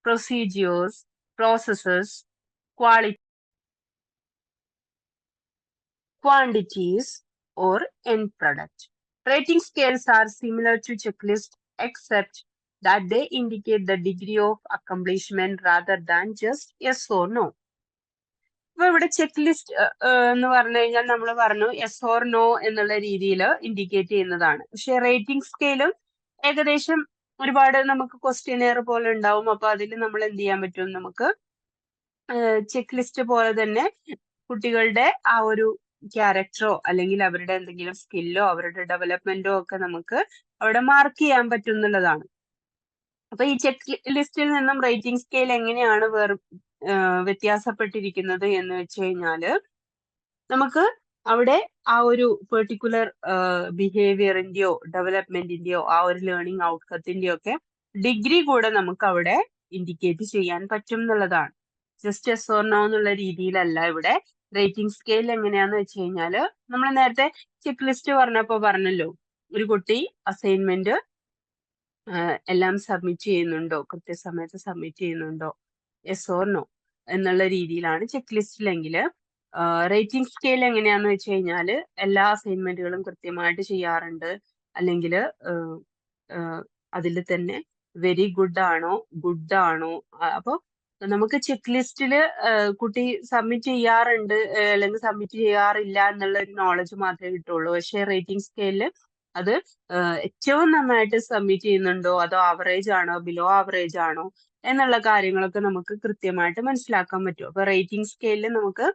procedures, processes, quantities, or end product. Rating scales are similar to checklists except that they indicate the degree of accomplishment rather than just yes or no. അപ്പൊ ഇവിടെ ചെക്ക് ലിസ്റ്റ് എന്ന് പറഞ്ഞു കഴിഞ്ഞാൽ നമ്മൾ പറഞ്ഞു യെസ് ഓർ നോ എന്നുള്ള രീതിയിൽ ഇൻഡിക്കേറ്റ് ചെയ്യുന്നതാണ്. പക്ഷെ റേറ്റിംഗ് സ്കെയിലും ഏകദേശം ഒരുപാട് നമുക്ക് ക്വസ്റ്റ്യനെയർ പോലെ ഉണ്ടാവും. അപ്പൊ അതിൽ നമ്മൾ എന്ത് ചെയ്യാൻ പറ്റും, നമുക്ക് ചെക്ക് ലിസ്റ്റ് പോലെ തന്നെ കുട്ടികളുടെ ആ ഒരു ക്യാരക്ടറോ അല്ലെങ്കിൽ അവരുടെ എന്തെങ്കിലും സ്കില്ലോ അവരുടെ ഡെവലപ്മെന്റോ ഒക്കെ നമുക്ക് അവിടെ മാർക്ക് ചെയ്യാൻ പറ്റും എന്നുള്ളതാണ്. അപ്പൊ ഈ ചെക്ക് ലിസ്റ്റിൽ നിന്നും റേറ്റിംഗ് സ്കെയിൽ എങ്ങനെയാണ് വ്യത്യാസപ്പെട്ടിരിക്കുന്നത് എന്ന് വെച്ച് കഴിഞ്ഞാല് നമുക്ക് അവിടെ ആ ഒരു പെർട്ടിക്കുലർ ബിഹേവിയറിന്റെയോ ഡെവലപ്മെന്റിന്റെയോ ആ ഒരു ലേണിംഗ് ഔട്ട്കത്തിന്റെയോ ഒക്കെ ഡിഗ്രി കൂടെ നമുക്ക് അവിടെ ഇൻഡിക്കേറ്റ് ചെയ്യാൻ പറ്റും എന്നുള്ളതാണ്. ജസ്റ്റ് എസ് ഓർ നോ എന്നുള്ള രീതിയിലല്ല ഇവിടെ റേറ്റിംഗ് സ്കെയിൽ എങ്ങനെയാന്ന് വെച്ച് കഴിഞ്ഞാല് നമ്മൾ നേരത്തെ ചെക്ക് ലിസ്റ്റ് പറഞ്ഞല്ലോ ഒരു കുട്ടി അസൈൻമെന്റ് എല്ലാം സബ്മിറ്റ് ചെയ്യുന്നുണ്ടോ, കൃത്യസമയത്ത് സബ്മിറ്റ് ചെയ്യുന്നുണ്ടോ, യെസ് ഓർ നോ എന്നുള്ള രീതിയിലാണ് ചെക്ക് ലിസ്റ്റിലെങ്കിൽ റേറ്റിംഗ് സ്കെയിൽ എങ്ങനെയാന്ന് വെച്ച് കഴിഞ്ഞാൽ എല്ലാ അസൈൻമെന്റുകളും കൃത്യമായിട്ട് ചെയ്യാറുണ്ട്, അല്ലെങ്കിൽ അതിൽ തന്നെ വെരി ഗുഡ് ആണോ, ഗുഡ് ആണോ. അപ്പോൾ നമുക്ക് ചെക്ക് ലിസ്റ്റിൽ കുട്ടി സബ്മിറ്റ് ചെയ്യാറുണ്ട് അല്ലെങ്കിൽ സബ്മിറ്റ് ചെയ്യാറില്ല എന്നുള്ള ഒരു നോളജ് മാത്രമേ കിട്ടുള്ളൂ. പക്ഷെ റേറ്റിംഗ് സ്കെയിലിൽ അത് ഏറ്റവും നന്നായിട്ട് സബ്മിറ്റ് ചെയ്യുന്നുണ്ടോ, അതോ ആവറേജ് ആണോ, ബിലോ ആവറേജ് ആണോ എന്നുള്ള കാര്യങ്ങളൊക്കെ നമുക്ക് കൃത്യമായിട്ട് മനസ്സിലാക്കാൻ പറ്റും. അപ്പൊ റേറ്റിംഗ് സ്കെയിലിൽ നമുക്ക്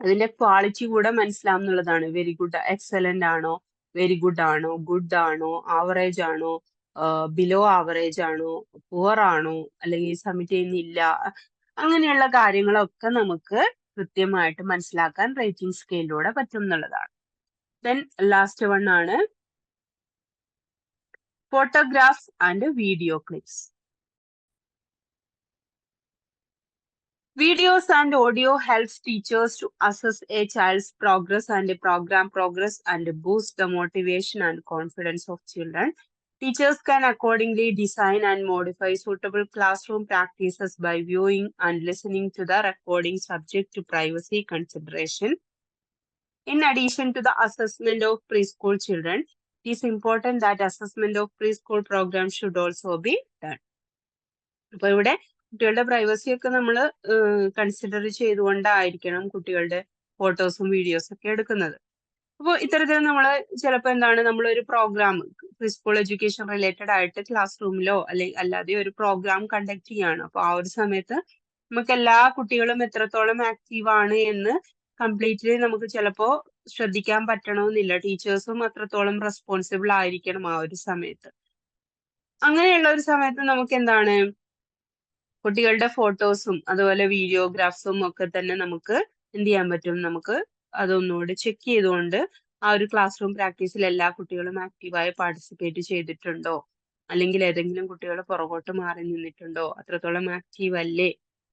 അതിന്റെ ക്വാളിറ്റി കൂടെ മനസ്സിലാവും എന്നുള്ളതാണ്. വെരി ഗുഡ്, എക്സലന്റ് ആണോ, വെരി ഗുഡ് ആണോ, ഗുഡ് ആണോ, ആവറേജ് ആണോ, ബിലോ ആവറേജ് ആണോ, പുവർ ആണോ, അല്ലെങ്കിൽ സബ്മിറ്റ് ചെയ്യുന്നില്ല, അങ്ങനെയുള്ള കാര്യങ്ങളൊക്കെ നമുക്ക് കൃത്യമായിട്ട് മനസ്സിലാക്കാൻ റേറ്റിംഗ് സ്കെയിലിലൂടെ പറ്റും എന്നുള്ളതാണ്. ദെൻ ലാസ്റ്റ് വൺ ആണ് photographs and video clips. Videos and audio helps teachers to assess a child's progress and program progress and boost the motivation and confidence of children. Teachers can accordingly design and modify suitable classroom practices by viewing and listening to the recording subject to privacy consideration. In addition to the assessment of preschool children, it is important that assessment of preschool programs should also be done. അപ്പൊ ഇവിടെ കുട്ടികളുടെ പ്രൈവസി ഒക്കെ നമ്മൾ കൺസിഡർ ചെയ്തുകൊണ്ടായിരിക്കണം കുട്ടികളുടെ ഫോട്ടോസും വീഡിയോസും ഒക്കെ എടുക്കുന്നത്. അപ്പോൾ ഇത്തരത്തിൽ നമ്മൾ ചിലപ്പോൾ എന്താണ്, നമ്മളൊരു പ്രോഗ്രാം സ്കൂൾ എഡ്യൂക്കേഷൻ റിലേറ്റഡ് ആയിട്ട് ക്ലാസ് റൂമിലോ അല്ലെങ്കിൽ അല്ലാതെ ഒരു പ്രോഗ്രാം കണ്ടക്ട് ചെയ്യാണ്. അപ്പോൾ ആ ഒരു സമയത്ത് നമുക്ക് എല്ലാ കുട്ടികളും എത്രത്തോളം ആക്റ്റീവ് ആണ് എന്ന് കംപ്ലീറ്റ്ലി നമുക്ക് ചിലപ്പോൾ ശ്രദ്ധിക്കാൻ പറ്റണമെന്നില്ല. ടീച്ചേഴ്സും അത്രത്തോളം റെസ്പോൺസിബിൾ ആയിരിക്കണം ആ ഒരു സമയത്ത്. അങ്ങനെയുള്ള ഒരു സമയത്ത് നമുക്ക് എന്താണ്, കുട്ടികളുടെ ഫോട്ടോസും അതുപോലെ വീഡിയോഗ്രാഫ്സും ഒക്കെ തന്നെ നമുക്ക് എന്ത് ചെയ്യാൻ പറ്റും, നമുക്ക് അതൊന്നുകൂടി ചെക്ക് ചെയ്തുകൊണ്ട് ആ ഒരു ക്ലാസ് റൂം പ്രാക്ടീസിൽ എല്ലാ കുട്ടികളും ആക്റ്റീവായി പാർട്ടിസിപ്പേറ്റ് ചെയ്തിട്ടുണ്ടോ, അല്ലെങ്കിൽ ഏതെങ്കിലും കുട്ടികൾ പുറകോട്ട് മാറി നിന്നിട്ടുണ്ടോ, അത്രത്തോളം ആക്റ്റീവ് അല്ലേ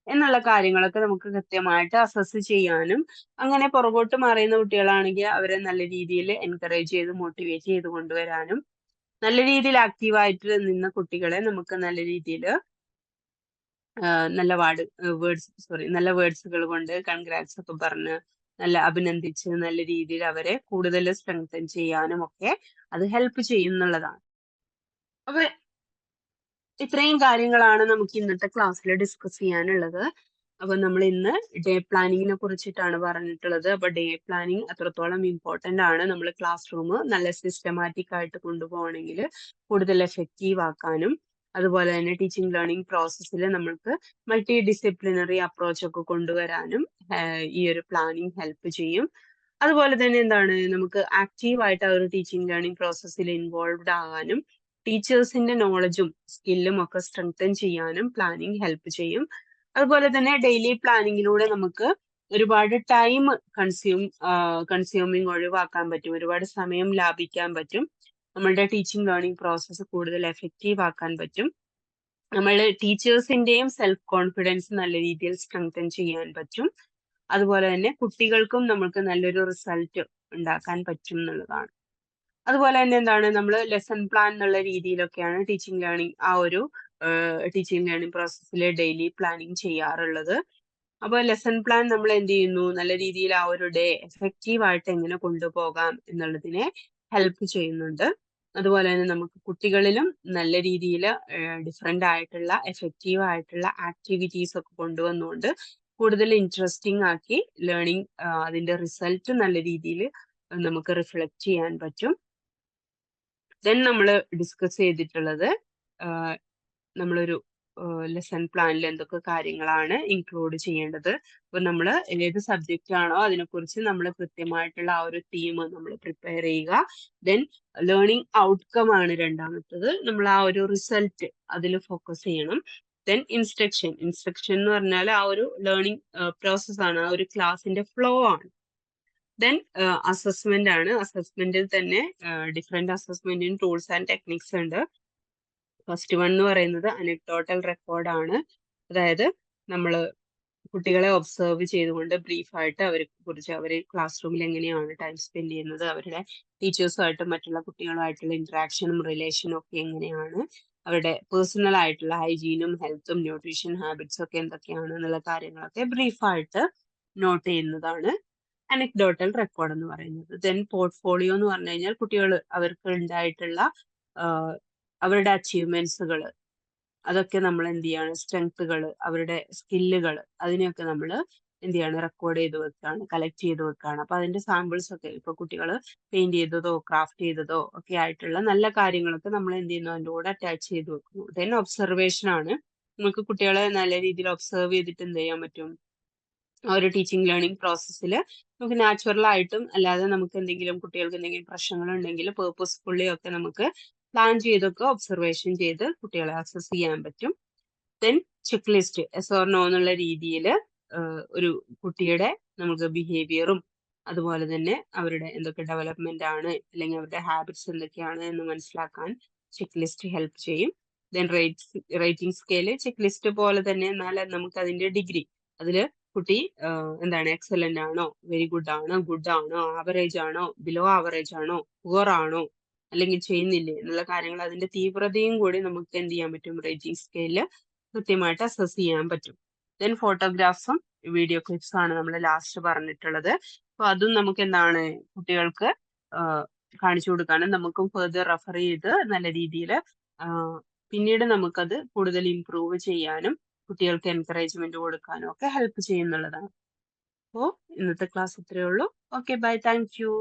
എന്നുള്ള കാര്യങ്ങളൊക്കെ നമുക്ക് കൃത്യമായിട്ട് അസസ് ചെയ്യാനും, അങ്ങനെ പുറകോട്ട് മാറിയുന്ന കുട്ടികളാണെങ്കിൽ അവരെ നല്ല രീതിയിൽ എൻകറേജ് ചെയ്ത് മോട്ടിവേറ്റ് ചെയ്ത് കൊണ്ടുവരാനും, നല്ല രീതിയിൽ ആക്റ്റീവായിട്ട് നിന്ന കുട്ടികളെ നമുക്ക് നല്ല രീതിയിൽ നല്ല നല്ല വേർഡ്സുകൾ കൊണ്ട് കൺഗ്രാറ്റ്സ് ഒക്കെ പറഞ്ഞ് നല്ല അഭിനന്ദിച്ച് നല്ല രീതിയിൽ അവരെ കൂടുതൽ സ്ട്രെങ്തൻ ചെയ്യാനും ഒക്കെ അത് ഹെൽപ്പ് ചെയ്യുന്നുള്ളതാണ്. അപ്പൊ ഇത്രയും കാര്യങ്ങളാണ് നമുക്ക് ഇന്നത്തെ ക്ലാസ്സിൽ ഡിസ്കസ് ചെയ്യാനുള്ളത്. അപ്പൊ നമ്മൾ ഇന്ന് ഡേ പ്ലാനിങ്ങിനെ കുറിച്ചിട്ടാണ് പറഞ്ഞിട്ടുള്ളത്. അപ്പൊ ഡേ പ്ലാനിങ് അത്രത്തോളം ഇമ്പോർട്ടന്റ് ആണ്. നമ്മൾ ക്ലാസ് റൂം നല്ല സിസ്റ്റമാറ്റിക് ആയിട്ട് കൊണ്ടുപോകണമെങ്കിൽ കൂടുതൽ എഫക്റ്റീവ് ആക്കാനും, അതുപോലെ തന്നെ ടീച്ചിങ് ലേണിംഗ് പ്രോസസ്സിൽ നമ്മൾക്ക് മൾട്ടി ഡിസിപ്ലിനറി അപ്രോച്ച് ഒക്കെ കൊണ്ടുവരാനും ഈ ഒരു പ്ലാനിങ് ഹെൽപ്പ് ചെയ്യും. അതുപോലെ തന്നെ എന്താണ്, നമുക്ക് ആക്റ്റീവ് ആയിട്ട് ആ ഒരു ടീച്ചിങ് ലേണിംഗ് പ്രോസസ്സിൽ ഇൻവോൾവ്ഡ് ആകാനും ടീച്ചേഴ്സിന്റെ നോളജും സ്കില്ലും ഒക്കെ സ്ട്രെങ്തൻ ചെയ്യാനും പ്ലാനിങ് ഹെൽപ്പ് ചെയ്യും. അതുപോലെ തന്നെ ഡെയിലി പ്ലാനിങ്ങിലൂടെ നമുക്ക് ഒരുപാട് ടൈം കൺസ്യൂമിങ് ഒഴിവാക്കാൻ പറ്റും, ഒരുപാട് സമയം ലാഭിക്കാൻ പറ്റും, നമ്മളുടെ ടീച്ചിങ് ലേണിംഗ് പ്രോസസ്സ് കൂടുതൽ എഫക്റ്റീവ് ആക്കാൻ പറ്റും, നമ്മളുടെ ടീച്ചേഴ്സിന്റെയും സെൽഫ് കോൺഫിഡൻസ് നല്ല രീതിയിൽ സ്ട്രെങ്തൻ ചെയ്യാൻ പറ്റും. അതുപോലെ തന്നെ കുട്ടികൾക്കും നമുക്ക് നല്ലൊരു റിസൾട്ട് ഉണ്ടാക്കാൻ പറ്റും എന്നുള്ളതാണ്. അതുപോലെ തന്നെ എന്താണ്, നമ്മൾ ലെസൺ പ്ലാൻ എന്നുള്ള രീതിയിലൊക്കെയാണ് ടീച്ചിങ് ലേണിംഗ് ആ ഒരു ടീച്ചിങ് ലേണിംഗ് പ്രോസസ്സിൽ ഡെയിലി പ്ലാനിങ് ചെയ്യാറുള്ളത്. അപ്പോൾ ലെസൺ പ്ലാൻ നമ്മൾ എന്ത് ചെയ്യുന്നു, നല്ല രീതിയിൽ ആ ഒരു ഡേ എഫക്റ്റീവ് ആയിട്ട് എങ്ങനെ കൊണ്ടുപോകാം എന്നുള്ളതിനെ ഹെൽപ്പ് ചെയ്യുന്നുണ്ട്. അതുപോലെ തന്നെ നമുക്ക് കുട്ടികളിലും നല്ല രീതിയിൽ ഡിഫറെന്റ് ആയിട്ടുള്ള എഫക്റ്റീവ് ആയിട്ടുള്ള ആക്ടിവിറ്റീസ് ഒക്കെ കൊണ്ടുവന്നുകൊണ്ട് കൂടുതൽ ഇൻട്രസ്റ്റിംഗ് ആക്കി ലേണിംഗ് അതിന്റെ റിസൾട്ട് നല്ല രീതിയിൽ നമുക്ക് റിഫ്ലക്ട് ചെയ്യാൻ പറ്റും. ദെൻ നമ്മൾ ഡിസ്കസ് ചെയ്തിട്ടുള്ളത് നമ്മളൊരു ലെസൺ പ്ലാനിൽ എന്തൊക്കെ കാര്യങ്ങളാണ് ഇൻക്ലൂഡ് ചെയ്യേണ്ടത്. അപ്പൊ നമ്മൾ ഏത് സബ്ജക്റ്റ് ആണോ അതിനെക്കുറിച്ച് നമ്മൾ കൃത്യമായിട്ടുള്ള ആ ഒരു തീം നമ്മൾ പ്രിപ്പയർ ചെയ്യുക. ദെൻ ലേണിംഗ് ഔട്ട്കം ആണ് രണ്ടാമത്തത്. നമ്മൾ ആ ഒരു റിസൾട്ട് അതിൽ ഫോക്കസ് ചെയ്യണം. ദെൻ ഇൻസ്ട്രക്ഷൻ എന്ന് പറഞ്ഞാൽ ആ ഒരു ലേണിംഗ് പ്രോസസ് ആണ്, ആ ഒരു ക്ലാസിന്റെ ഫ്ലോ ആണ്. ദെൻ അസസ്മെന്റ് ആണ്. അസസ്മെന്റിൽ തന്നെ ഡിഫറെന്റ് അസസ്മെന്റിന് ടൂൾസ് ആൻഡ് ടെക്നിക്സ് ഉണ്ട്. ഫസ്റ്റ് വൺ എന്ന് പറയുന്നത് അനക്ഡോട്ടൽ റെക്കോർഡ് ആണ്. അതായത് നമ്മൾ കുട്ടികളെ ഒബ്സർവ് ചെയ്തുകൊണ്ട് ബ്രീഫായിട്ട് അവരെ കുറിച്ച്, അവർ ക്ലാസ് റൂമിൽ എങ്ങനെയാണ് ടൈം സ്പെൻഡ് ചെയ്യുന്നത്, അവരുടെ ടീച്ചേഴ്സുമായിട്ടും മറ്റുള്ള കുട്ടികളുമായിട്ടുള്ള ഇന്ററാക്ഷനും റിലേഷനും ഒക്കെ എങ്ങനെയാണ്, അവരുടെ പേഴ്സണൽ ആയിട്ടുള്ള ഹൈജീനും ഹെൽത്തും ന്യൂട്രീഷൻ ഹാബിറ്റ്സും ഒക്കെ എന്തൊക്കെയാണ് എന്നുള്ള കാര്യങ്ങളൊക്കെ ബ്രീഫായിട്ട് നോട്ട് ചെയ്യുന്നതാണ് അനക്ഡോട്ടൽ റെക്കോർഡ് എന്ന് പറയുന്നത്. ദെൻ പോർട്ട്ഫോളിയോ എന്ന് പറഞ്ഞു കഴിഞ്ഞാൽ കുട്ടികൾ അവർക്ക് ഉണ്ടായിട്ടുള്ള അവരുടെ അച്ചീവ്മെന്റ്സുകൾ, അതൊക്കെ നമ്മൾ എന്ത് ചെയ്യാണ്, സ്ട്രെങ്ത്തുകൾ, അവരുടെ സ്കില്ലുകൾ, അതിനെയൊക്കെ നമ്മൾ എന്ത് ചെയ്യാണ്, റെക്കോർഡ് ചെയ്ത് വെക്കുകയാണ്, കളക്ട് ചെയ്ത് വെക്കുകയാണ്. അപ്പൊ അതിന്റെ സാമ്പിൾസ് ഒക്കെ ഇപ്പൊ കുട്ടികൾ പെയിന്റ് ചെയ്തതോ ക്രാഫ്റ്റ് ചെയ്തതോ ഒക്കെ ആയിട്ടുള്ള നല്ല കാര്യങ്ങളൊക്കെ നമ്മൾ എന്ത് ചെയ്യുന്നു, അതിൻ്റെ കൂടെ അറ്റാച്ച് ചെയ്ത് വെക്കുന്നു. ദെൻ ഒബ്സർവേഷൻ ആണ്. നമുക്ക് കുട്ടികളെ നല്ല രീതിയിൽ ഒബ്സർവ് ചെയ്തിട്ട് എന്ത് ചെയ്യാൻ പറ്റും, ആ ഒരു ടീച്ചിങ് ലേണിംഗ് പ്രോസസ്സിൽ നമുക്ക് നാച്ചുറൽ ആയിട്ടും അല്ലാതെ നമുക്ക് എന്തെങ്കിലും കുട്ടികൾക്ക് എന്തെങ്കിലും പ്രശ്നങ്ങൾ ഉണ്ടെങ്കിൽ പേർപ്പസ്ഫുള്ളി ഒക്കെ നമുക്ക് പ്ലാൻ ചെയ്തൊക്കെ ഒബ്സർവേഷൻ ചെയ്ത് കുട്ടികളെ അസസ് ചെയ്യാൻ പറ്റും. Then check list, yes or no എന്നുള്ള രീതിയിൽ ഒരു കുട്ടിയുടെ നമുക്ക് ബിഹേവിയറും അതുപോലെ തന്നെ അവരുടെ എന്തൊക്കെ ഡെവലപ്മെന്റ് ആണ് അല്ലെങ്കിൽ അവരുടെ ഹാബിറ്റ്സ് എന്തൊക്കെയാണ് എന്ന് മനസ്സിലാക്കാൻ ചെക്ക് ലിസ്റ്റ് ഹെൽപ്പ് ചെയ്യും. Then rating scale check list പോലെ തന്നെ, എന്നാൽ നമുക്ക് അതിന്റെ ഡിഗ്രി, അതിൽ കുട്ടി എന്താണ്, എക്സലന്റ് ആണോ, വെരി ഗുഡ് ആണോ, ആവറേജ് ആണോ, ബിലോ ആവറേജ് ആണോ, പുവർ ആണോ, അല്ലെങ്കിൽ ചെയ്യുന്നില്ലേ എന്നുള്ള കാര്യങ്ങൾ, അതിന്റെ തീവ്രതയും കൂടി നമുക്ക് എന്ത് ചെയ്യാൻ പറ്റും, റേറ്റിംഗ് സ്കെയിലിൽ കൃത്യമായിട്ട് അസസ് ചെയ്യാൻ പറ്റും. ദെൻ ഫോട്ടോഗ്രാഫ്സും വീഡിയോ ക്ലിപ്സും ആണ് നമ്മൾ ലാസ്റ്റ് പറഞ്ഞിട്ടുള്ളത്. അപ്പൊ അതും നമുക്ക് എന്താണ്, കുട്ടികൾക്ക് കാണിച്ചു കൊടുക്കാനും നമുക്കും ഫെർദർ റെഫർ ചെയ്ത് നല്ല രീതിയിൽ പിന്നീട് നമുക്കത് കൂടുതൽ ഇംപ്രൂവ് ചെയ്യാനും കുട്ടികൾക്ക് എൻകറേജ്മെന്റ് കൊടുക്കാനും ഒക്കെ ഹെൽപ്പ് ചെയ്യുന്നുള്ളതാണ്. അപ്പോൾ ഇന്നത്തെ ക്ലാസ് ഇത്രയേ ഉള്ളൂ. Okay, bye, thank U.